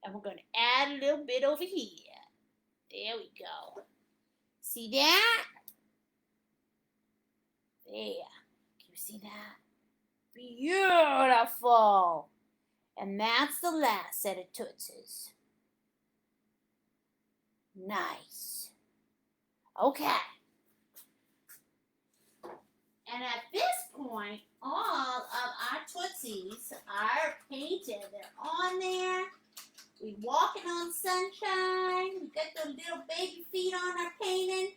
And we're going to add a little bit over here. There we go. See that? There. Can you see that? Beautiful. And that's the last set of Tootsies. Nice. Okay. And at this point, all of our Tootsies are painted. They're on there. We're walking on sunshine. We got the little baby feet on our painting.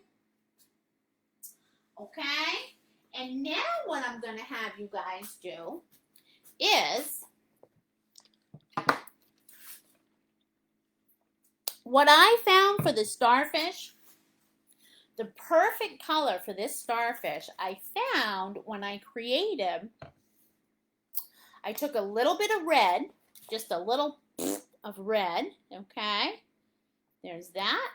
Okay? And now what I'm going to have you guys do is what I found for the starfish, the perfect color for this starfish, I found when I created, I took a little bit of red, just a little of red, okay? There's that.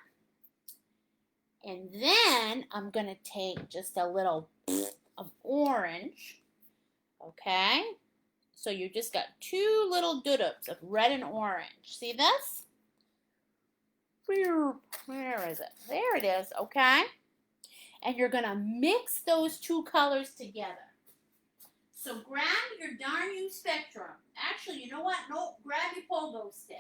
And then I'm going to take just a little of orange, okay? So you just got two little doodles of red and orange. See this? Where is it? There it is, okay? And you're going to mix those two colors together. So grab your Darn You Spectrum. Actually, you know what? No, grab your pogo stick.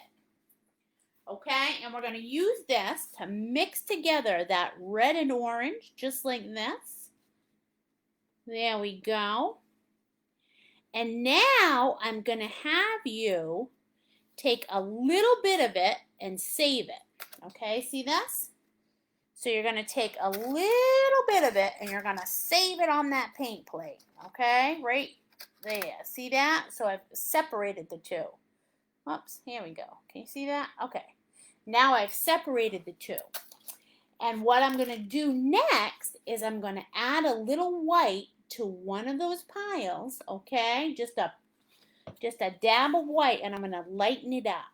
Okay? And we're going to use this to mix together that red and orange, just like this. There we go. And now I'm going to have you take a little bit of it and save it. Okay, see this? So you're going to take a little bit of it and you're going to save it on that paint plate. Okay, right there. See that? So I've separated the two. Oops, here we go. Can you see that? Okay. Now I've separated the two. And what I'm going to do next is I'm going to add a little white to one of those piles, okay? Just a dab of white, and I'm going to lighten it up.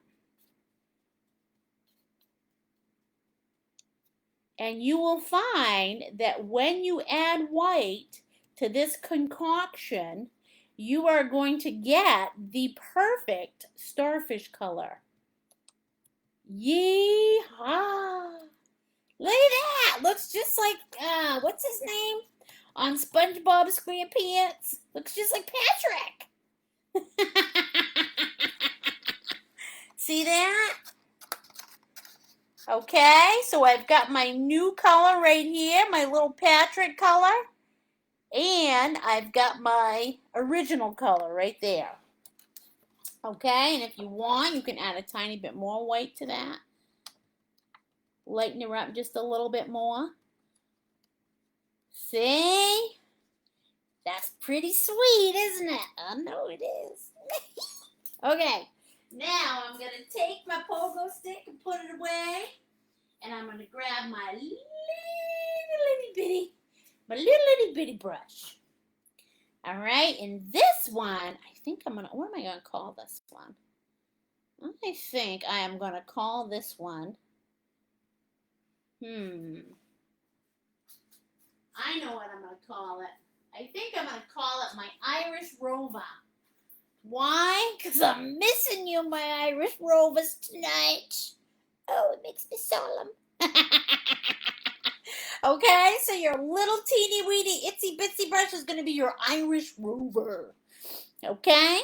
And you will find that when you add white to this concoction, you are going to get the perfect starfish color. Yee-haw! Look at that! Looks just like, what's his name? On SpongeBob SquarePants. Looks just like Patrick. See that? Okay, so I've got my new color right here, my little Patrick color. And I've got my original color right there. Okay, and if you want, you can add a tiny bit more white to that. Lighten it up just a little bit more. See? That's pretty sweet, isn't it? I know it is. Okay, now I'm going to take my pogo stick and put it away. And I'm going to grab my little bitty brush. All right, and this one, I think I'm going to, what am I going to call this one? I think I am going to call this one, I know what I'm going to call it. I think I'm going to call it my Irish Rover. Why? Because I'm missing you, my Irish Rovers, tonight. Oh, it makes me solemn. Okay, so your little teeny weeny itsy bitsy brush is going to be your Irish Rover. Okay?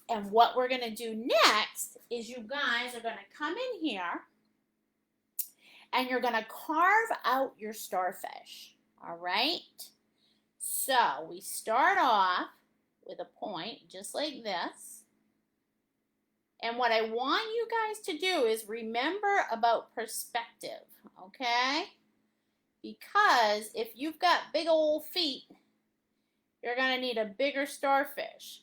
And what we're going to do next is you guys are going to come in here and you're going to carve out your starfish. All right? So we start off with a point just like this. And what I want you guys to do is remember about perspective, okay? Because if you've got big old feet, you're going to need a bigger starfish.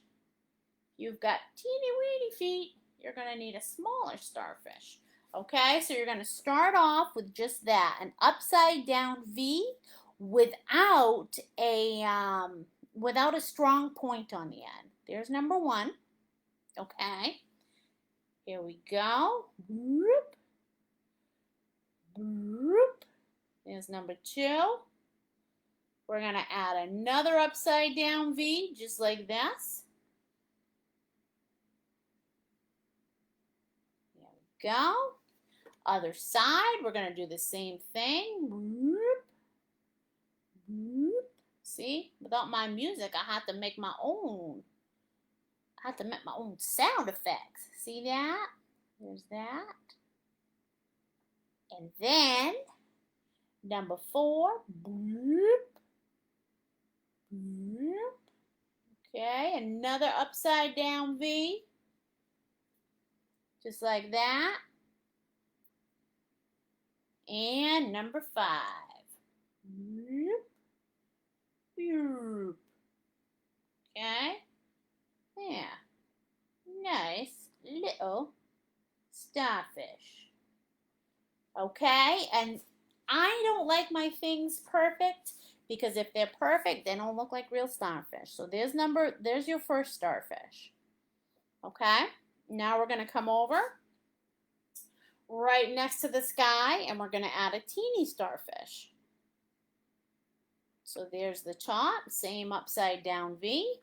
If you've got teeny weeny feet, you're going to need a smaller starfish. Okay, so you're going to start off with just that, an upside down V without a strong point on the end. There's number one. Okay. Here we go. Whoop. Whoop. There's number two. We're going to add another upside down V, just like this. There we go. Other side, we're going to do the same thing. Whoop. Whoop. See, without my music, I have to make my own. I have to make my own sound effects. See that? There's that. And then, number four. Bloop. Bloop. Okay, another upside down V. Just like that. And number five. Bloop. Bloop. Okay. Yeah. Nice little starfish. Okay, and I don't like my things perfect because if they're perfect, they don't look like real starfish. So there's your first starfish. Okay, now we're going to come over right next to the sky and we're going to add a teeny starfish. So there's the top, same upside down V.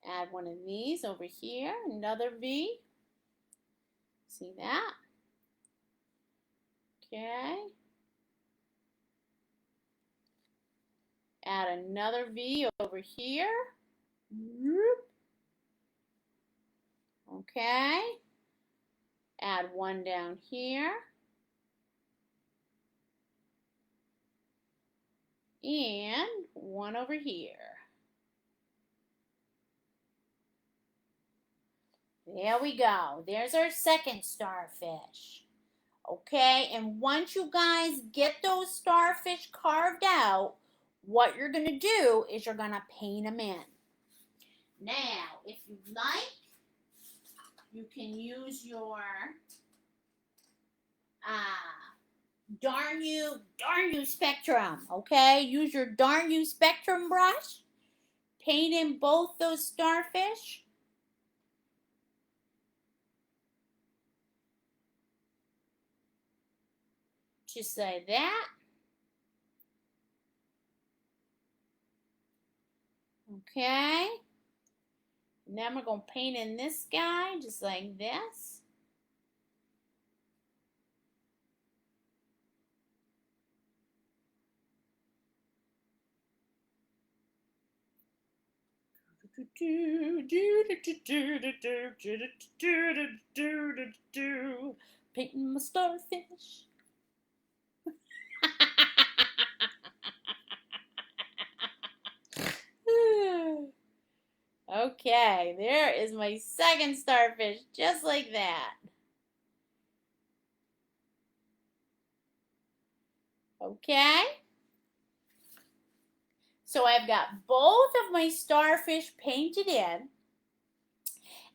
Add one of these over here, another V. See that? Okay. Add another V over here. Okay. Add one down here. And one over here. There we go. There's our second starfish. Okay, and once you guys get those starfish carved out, what you're going to do is you're going to paint them in. Now, if you'd like, you can use your darn you spectrum, okay? Use your darn you spectrum brush. Paint in both those starfish. Just like that. Okay. And then we're going to paint in this guy just like this. Painting my starfish. Okay, there is my second starfish, just like that. Okay? So I've got both of my starfish painted in.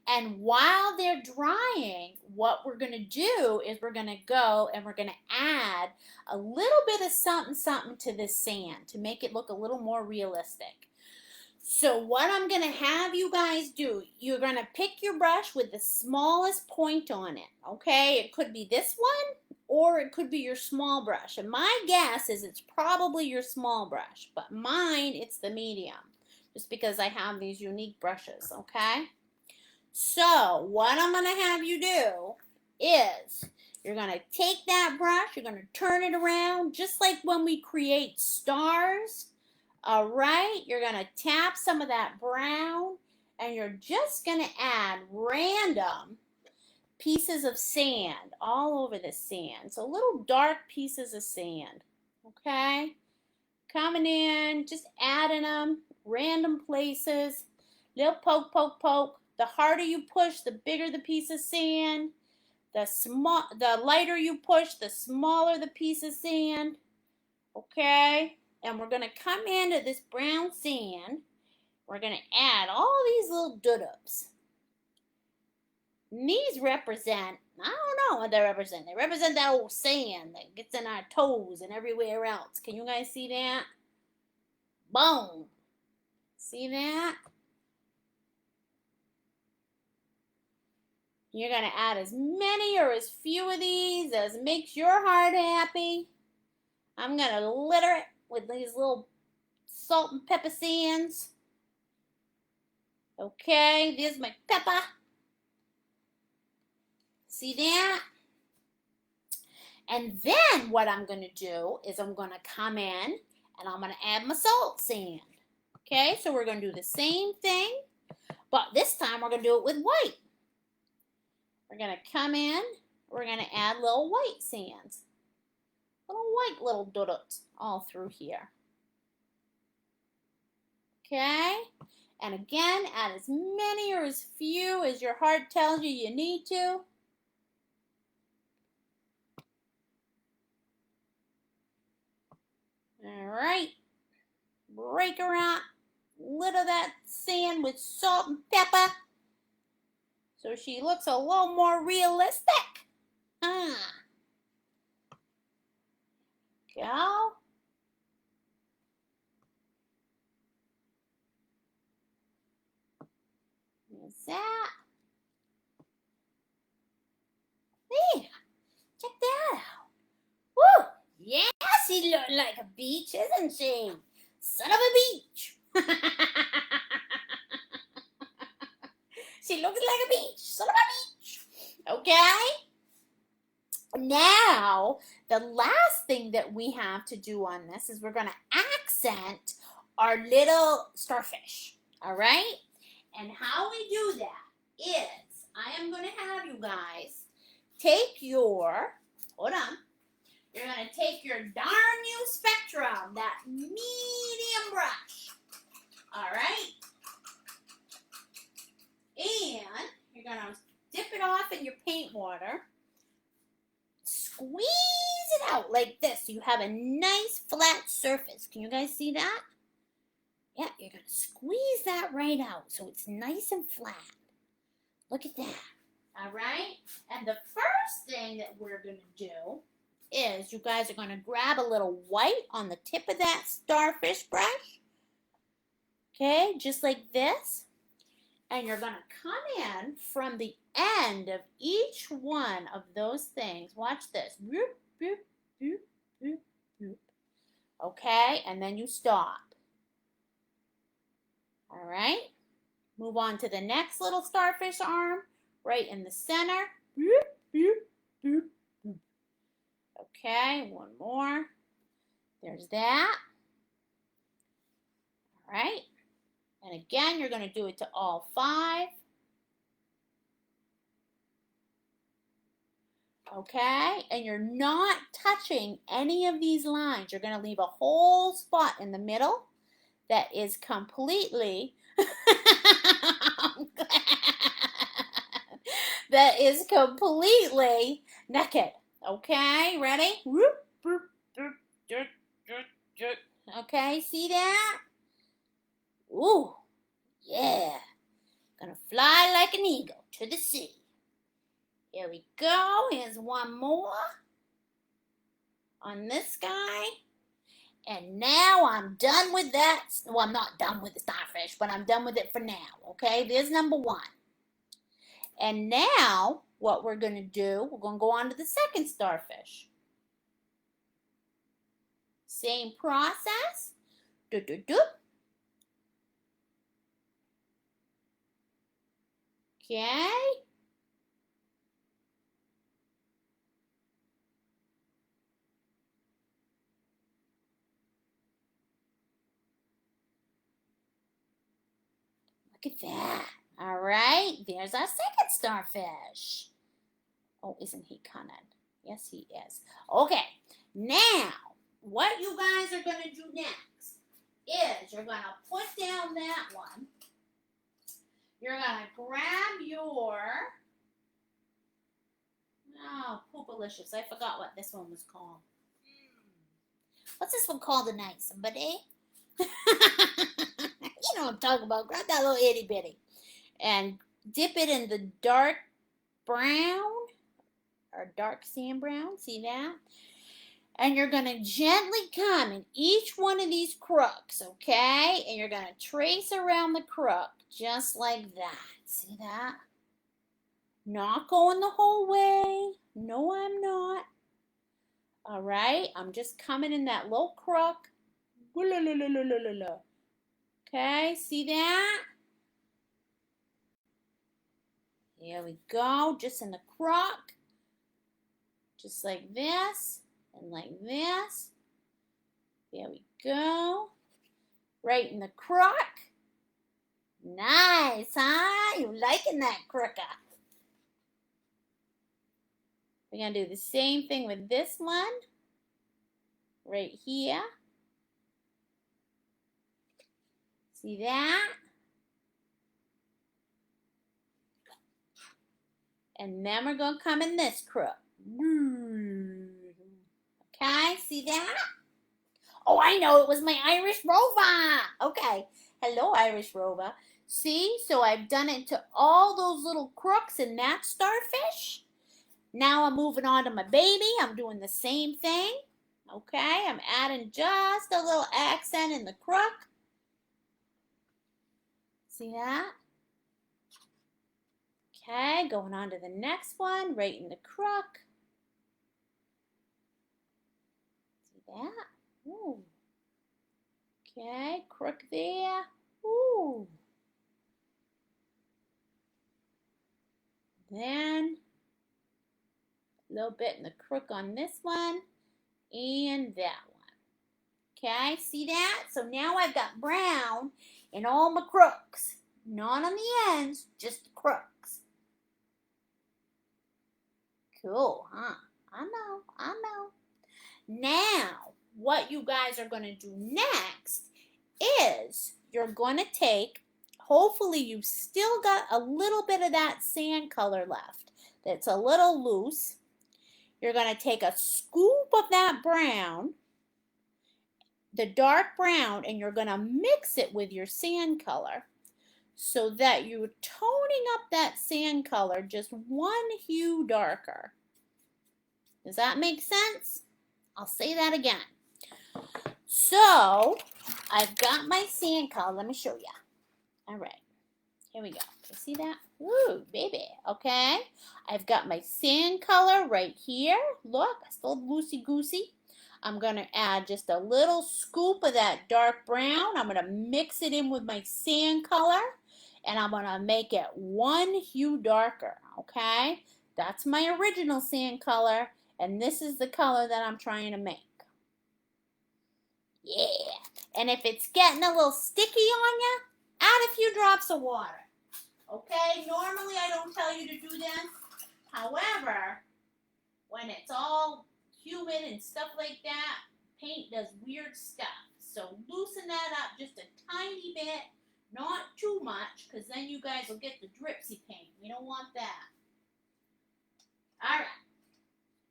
And while they're drying, what we're going to do is we're going to go and we're going to add a little bit of something something to this sand to make it look a little more realistic. So what I'm going to have you guys do, you're going to pick your brush with the smallest point on it, okay? It could be this one or it could be your small brush. And my guess is it's probably your small brush, but mine, it's the medium, just because I have these unique brushes, okay? So what I'm going to have you do is you're going to take that brush, you're going to turn it around just like when we create stars. All right, you're going to tap some of that brown and you're just going to add random pieces of sand all over the sand. So little dark pieces of sand, okay? Coming in, just adding them, random places, little poke, poke, poke. The harder you push, the bigger the piece of sand. The lighter you push, the smaller the piece of sand, okay? And we're going to come into this brown sand. We're going to add all these little doodles. And these represent, I don't know what they represent. They represent that old sand that gets in our toes and everywhere else. Can you guys see that? Boom. See that? You're going to add as many or as few of these as makes your heart happy. I'm going to litter it with these little salt and pepper sands. Okay, there's my pepper. See that? And then what I'm going to do is I'm going to come in and I'm going to add my salt sand. Okay, so we're going to do the same thing, but this time we're going to do it with white. We're going to come in, we're going to add little white sands. Little doodles all through here. Okay, and again, add as many or as few as your heart tells you need to. All right, break her out, litter that sand with salt and pepper so she looks a little more realistic. Go. There's that. There. Check that out. Woo! Yeah, she looks like a beach, isn't she? Son of a beach. She looks like a beach. Son of a beach. Okay? Now, the last thing that we have to do on this is we're going to accent our little starfish. All right? And how we do that is I am going to have you guys take your, hold on, you're going to take your darn new spectrum, that medium brush. All right? And you're going to dip it off in your paint water. Squeeze it out like this so you have a nice flat surface. Can you guys see that? Yeah, you're going to squeeze that right out so it's nice and flat. Look at that. All right? And the first thing that we're going to do is you guys are going to grab a little white on the tip of that starfish brush. Okay, just like this. And you're going to come in from the end of each one of those things. Watch this. Boop, boop, boop, boop, boop. Okay, and then you stop. All right. Move on to the next little starfish arm, right in the center. Boop, boop, boop, boop. Okay, one more. There's that. All right. And again, you're going to do it to all 5. Okay? And you're not touching any of these lines. You're going to leave a whole spot in the middle that is completely that is completely naked. Okay? Ready? Okay, see that? Ooh, yeah. Gonna fly like an eagle to the sea. Here we go. Here's one more on this guy. And now I'm done with that. Well, I'm not done with the starfish, but I'm done with it for now. Okay, there's number 1. And now what we're going to do, we're going to go on to the second starfish. Same process. Do, do, do. Okay. Look at that. All right, there's our second starfish. Oh, isn't he cunning? Yes, he is. Okay, now, what you guys are going to do next is you're going to put down that one. You're going to grab your, oh, Poopalicious. I forgot what this one was called. What's this one called tonight, somebody? You know what I'm talking about. Grab that little itty bitty. And dip it in the dark brown or dark sand brown. See that? And you're going to gently come in each one of these crooks, okay? And you're going to trace around the crook just like that. See that? Not going the whole way. No, I'm not. All right? I'm just coming in that little crook. Okay, see that? Here we go, just in the crook. Just like this, and like this. There we go. Right in the crook. Nice, huh? You liking that crooker? We're going to do the same thing with this one. Right here. See that? And then we're going to come in this crook. Okay, see that? Oh, I know, it was my Irish Rover. Okay, hello, Irish Rover. See, so I've done it to all those little crooks in that starfish. Now I'm moving on to my baby. I'm doing the same thing. Okay, I'm adding just a little accent in the crook. See that? Okay, going on to the next one, right in the crook. See that? Ooh. Okay, crook there. Ooh. Then a little bit in the crook on this one and that one. Okay, see that? So now I've got brown in all my crooks. Not on the ends, just the crooks. Cool, huh? I know. Now, what you guys are going to do next is you're going to take, hopefully you've still got a little bit of that sand color left that's a little loose. You're going to take a scoop of that brown, the dark brown, and you're going to mix it with your sand color so that you're toning up that sand color just one hue darker. Does that make sense? I'll say that again. So, I've got my sand color. Let me show you. All right. Here we go. You see that? Ooh, baby. Okay. I've got my sand color right here. Look, it's still loosey-goosey. I'm going to add just a little scoop of that dark brown. I'm going to mix it in with my sand color. And I'm going to make it one hue darker. Okay. That's my original sand color. And this is the color that I'm trying to make. Yeah. And if it's getting a little sticky on you, add a few drops of water. Okay, normally I don't tell you to do this. However, when it's all humid and stuff like that, paint does weird stuff. So loosen that up just a tiny bit, not too much, because then you guys will get the dripsy paint. We don't want that. All right.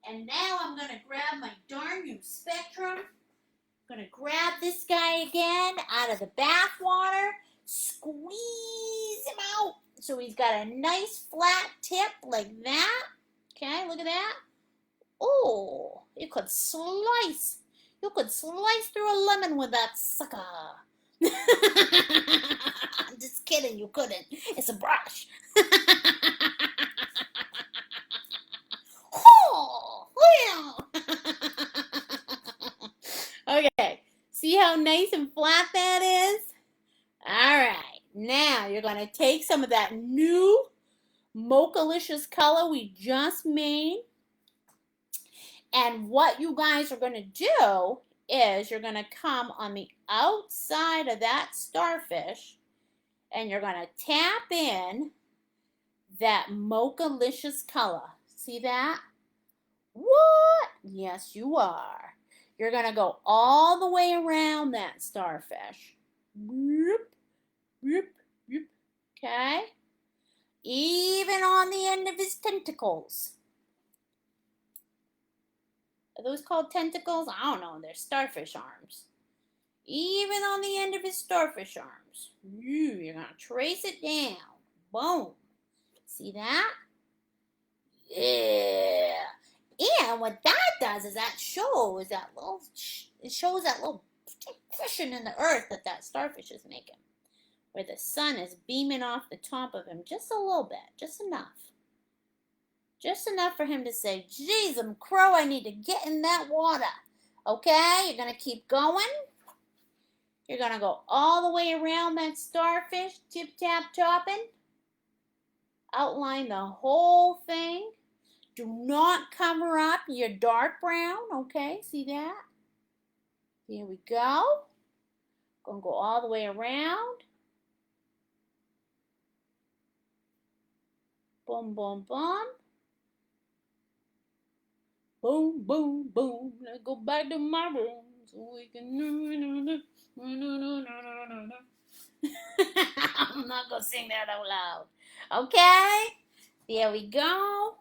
And now I'm going to grab my darn new Spectrum. I'm going to grab this guy again out of the bath water, squeeze him out. So he's got a nice flat tip like that. Okay, look at that. Oh, you could slice through a lemon with that sucker. I'm just kidding, you couldn't. It's a brush. Okay, see how nice and flat that is? All right. Now, you're going to take some of that new Mocha-licious color we just made. And what you guys are going to do is you're going to come on the outside of that starfish and you're going to tap in that Mocha-licious color. See that? What? Yes, you are. You're going to go all the way around that starfish. Whoop. Whoop, whoop, okay? Even on the end of his tentacles. Are those called tentacles? I don't know. They're starfish arms. Even on the end of his starfish arms. You're going to trace it down. Boom. See that? Yeah. And what that does is that shows that little depression in the earth that starfish is making, where the sun is beaming off the top of him just a little bit, just enough. Just enough for him to say, geez, I'm crow, I need to get in that water. Okay, you're going to keep going. You're going to go all the way around that starfish, tip-tap-topping. Outline the whole thing. Do not cover up your dark brown, okay, see that? Here we go. Going to go all the way around. Boom, boom, boom. Boom, boom, boom. Let's go back to my room so we can. I'm not going to sing that out loud. Okay? There we go.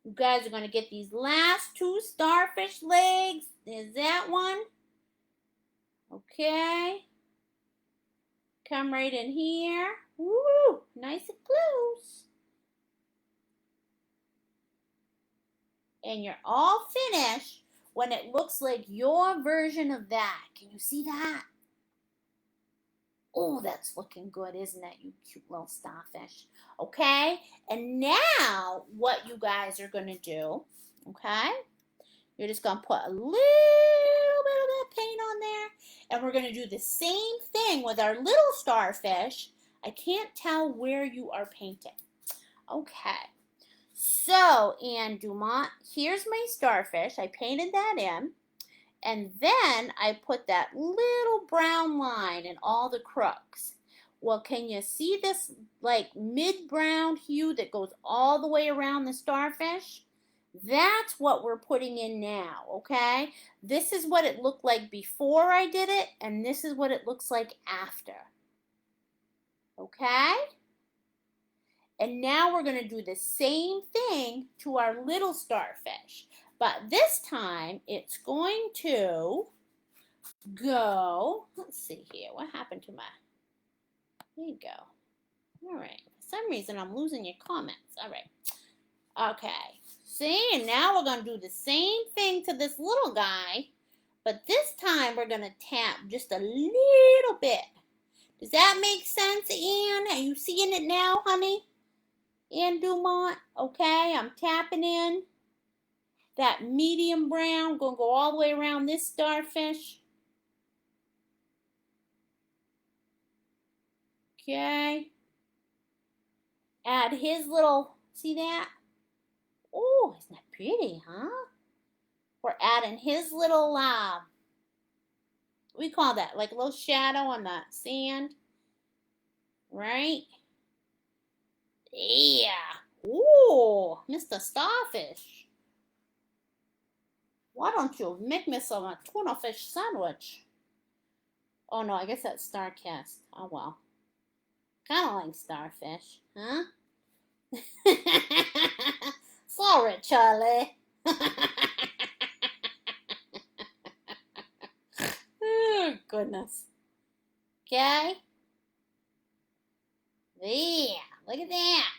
You guys are going to get these last two starfish legs. There's that one. Okay. Come right in here. Woo! Nice and close. And you're all finished when it looks like your version of that. Can you see that? Oh, that's looking good, isn't it, you cute little starfish? Okay, and now what you guys are going to do, okay, you're just going to put a little bit of that paint on there, and we're going to do the same thing with our little starfish. I can't tell where you are painting. Okay. So, Anne Dumont, here's my starfish. I painted that in. And then I put that little brown line in all the crooks. Well, can you see this like mid-brown hue that goes all the way around the starfish? That's what we're putting in now, okay? This is what it looked like before I did it, and this is what it looks like after. Okay? And now we're going to do the same thing to our little starfish. But this time, it's going to go, let's see here, what happened to my, there you go. All right, for some reason, I'm losing your comments. All right, okay, See, and now we're going to do the same thing to this little guy, but this time we're going to tap just a little bit. Does that make sense, Ann? Are you seeing it now, honey? Ann Dumont? Okay, I'm tapping in that medium brown. Going to go all the way around this starfish. Okay. Add his little, see that? Oh, isn't that pretty, huh? We're adding his little, what do we call that? Like a little shadow on the sand. Right? Yeah. Ooh, Mr. Starfish. Why don't you make me some tuna fish sandwich? Oh no, I guess that's Starcast. Oh well. Kind of like starfish, huh? Sorry, Charlie. Oh, goodness. Okay. Yeah, look at that.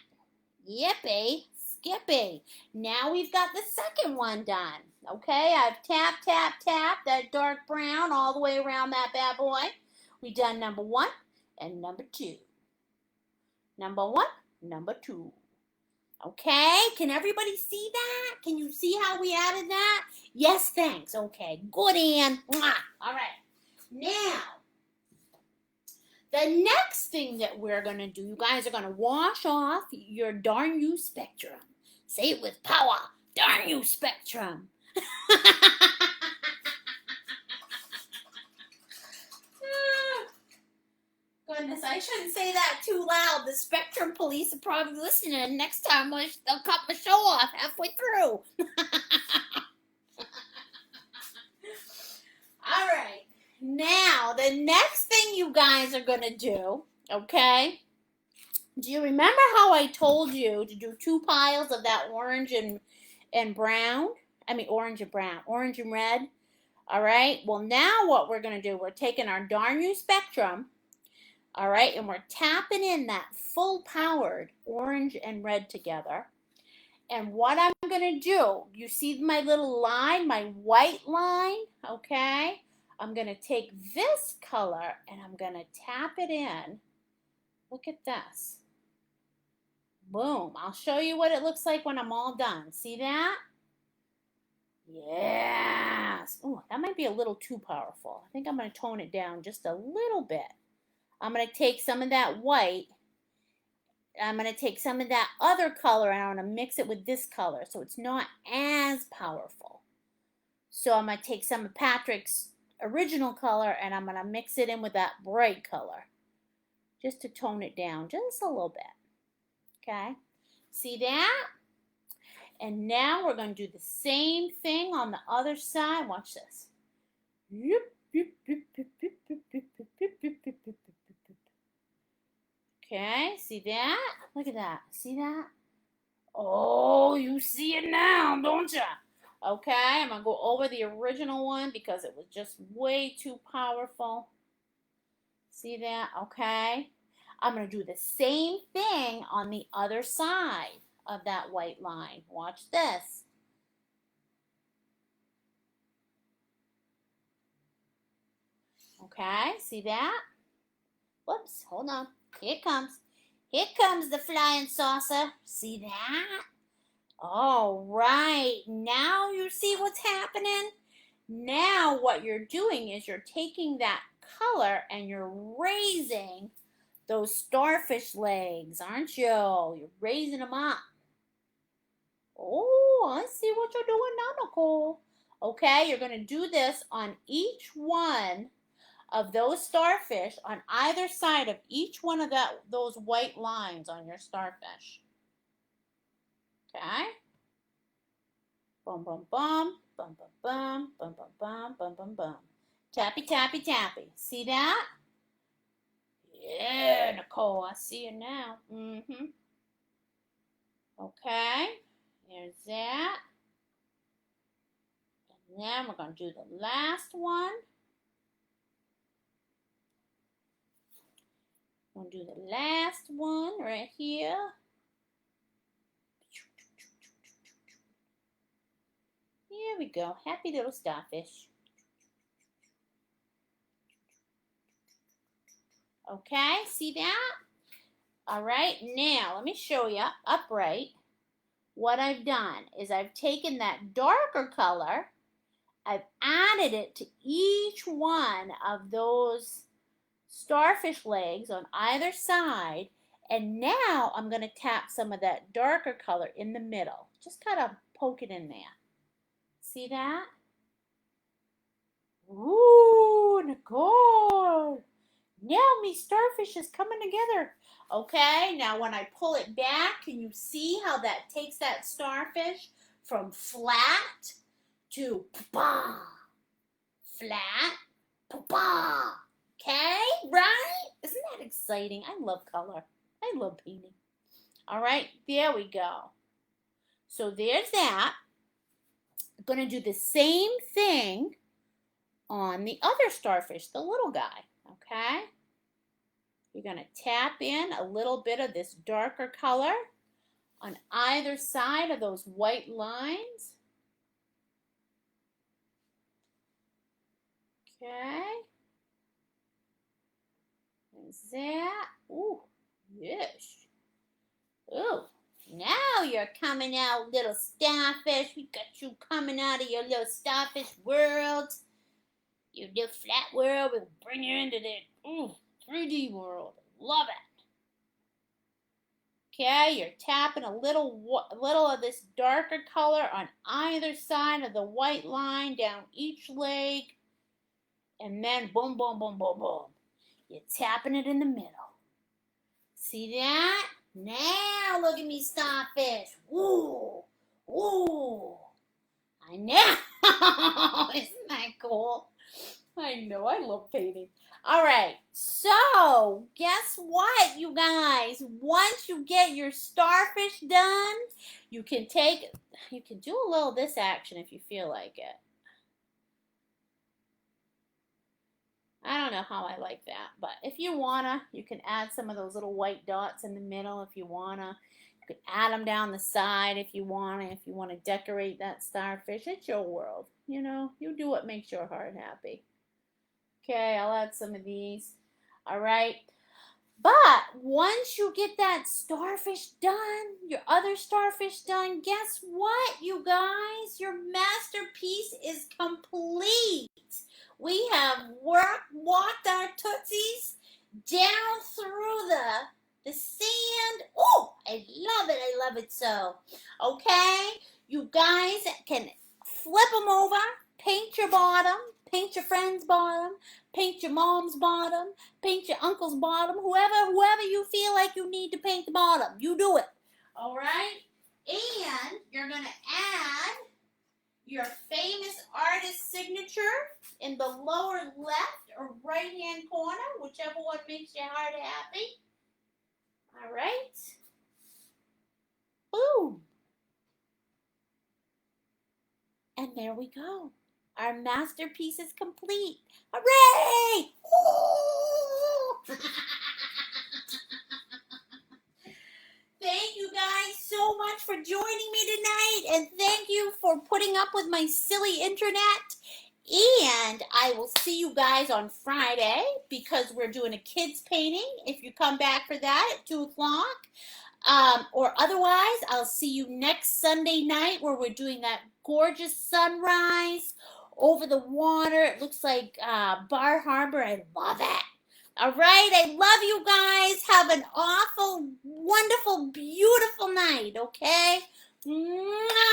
Yippee, skippy. Now we've got the second one done. Okay, I've tapped that dark brown all the way around that bad boy. We've done number 1 and number 2. Number 1, number 2. Okay, can everybody see that? Can you see how we added that? Yes, thanks. Okay, good, Ann. Mwah. All right. Now, the next thing that we're going to do, you guys are going to wash off your darn you spectrum. Say it with power. Darn you spectrum. Goodness, I shouldn't say that too loud. The Spectrum police are probably listening. Next time they'll cut my show off halfway through. All right. Now, the next thing you guys are going to do, okay? Do you remember how I told you to do 2 piles of that orange and brown? I mean, orange and brown. Orange and red. All right. Well, now what we're going to do, we're taking our darn new spectrum. All right, and we're tapping in that full-powered orange and red together. And what I'm going to do, you see my little line, my white line, okay? I'm going to take this color and I'm going to tap it in. Look at this. Boom. I'll show you what it looks like when I'm all done. See that? Yes. Oh, that might be a little too powerful. I think I'm going to tone it down just a little bit. I'm going to take some of that white. I'm going to take some of that other color and I'm going to mix it with this color so it's not as powerful. So I'm going to take some of Patrick's original color and I'm going to mix it in with that bright color just to tone it down just a little bit. Okay? See that? And now we're going to do the same thing on the other side. Watch this. Okay, see that? Look at that. See that? Oh, you see it now, don't you? Okay, I'm going to go over the original one because it was just way too powerful. See that? Okay. I'm going to do the same thing on the other side of that white line. Watch this. Okay, see that? Whoops, hold on. Here it comes. Here comes the flying saucer. See that? All right. Now you see what's happening? Now what you're doing is you're taking that color and you're raising those starfish legs, aren't you? You're raising them up. Oh, I see what you're doing now, Nicole. Okay, you're going to do this on each one of those starfish on either side of each one of those white lines on your starfish. Okay? Boom, boom, boom, boom, boom, boom, boom, boom, boom, boom, boom, boom. Tappy, tappy, tappy. See that? Yeah, Nicole, I see you now. Okay, there's that. And then we're going to do the last one. I'm going to do the last one right here. There we go. Happy little starfish. Okay, see that? All right, now let me show you upright. What I've done is I've taken that darker color, I've added it to each one of those starfish legs on either side, and now I'm going to tap some of that darker color in the middle. Just kind of poke it in there. See that? Ooh, Nicole. Now me starfish is coming together. Okay, now when I pull it back, can you see how that takes that starfish from flat to pa-pa? Flat, pa-pa. Okay, right? Isn't that exciting? I love color. I love painting. All right, there we go. So there's that. I'm going to do the same thing on the other starfish, the little guy. Okay? You're going to tap in a little bit of this darker color on either side of those white lines. Okay. There's that. Ooh, yes. Ooh, now you're coming out, little starfish. We got you coming out of your little starfish world. Your little flat world. We'll bring you into the 3D world. Love it. Okay, you're tapping a little of this darker color on either side of the white line down each leg. And then boom, boom, boom, boom, boom. You're tapping it in the middle. See that? Now look at me, starfish. Ooh, ooh. I know. Isn't that cool? I know. I love painting. All right. So guess what, you guys? Once you get your starfish done, you can do a little of this action if you feel like it. I don't know how I like that, but if you wanna, you can add some of those little white dots in the middle if you wanna. You can add them down the side if you wanna decorate that starfish. It's your world, you know. You do what makes your heart happy. Okay, I'll add some of these. All right. But once you get that starfish done, your other starfish done, guess what, you guys? Your masterpiece is complete. We have walked our tootsies down through the sand. Oh, I love it so. Okay, you guys can flip them over, paint your bottom, paint your friend's bottom, paint your mom's bottom, paint your uncle's bottom, whoever you feel like you need to paint the bottom, you do it. All right, and you're gonna add your famous artist signature in the lower left or right hand corner, whichever one makes your heart happy. All right. Boom. And there we go. Our masterpiece is complete. Hooray! Thank you guys so much for joining me tonight, and thank you for putting up with my silly internet. And I will see you guys on Friday because we're doing a kids painting. If you come back for that at 2 o'clock. Or otherwise, I'll see you next Sunday night where we're doing that gorgeous sunrise over the water. It looks like Bar Harbor. I love it. All right, I love you guys. Have an awful, wonderful, beautiful night, okay? Mwah.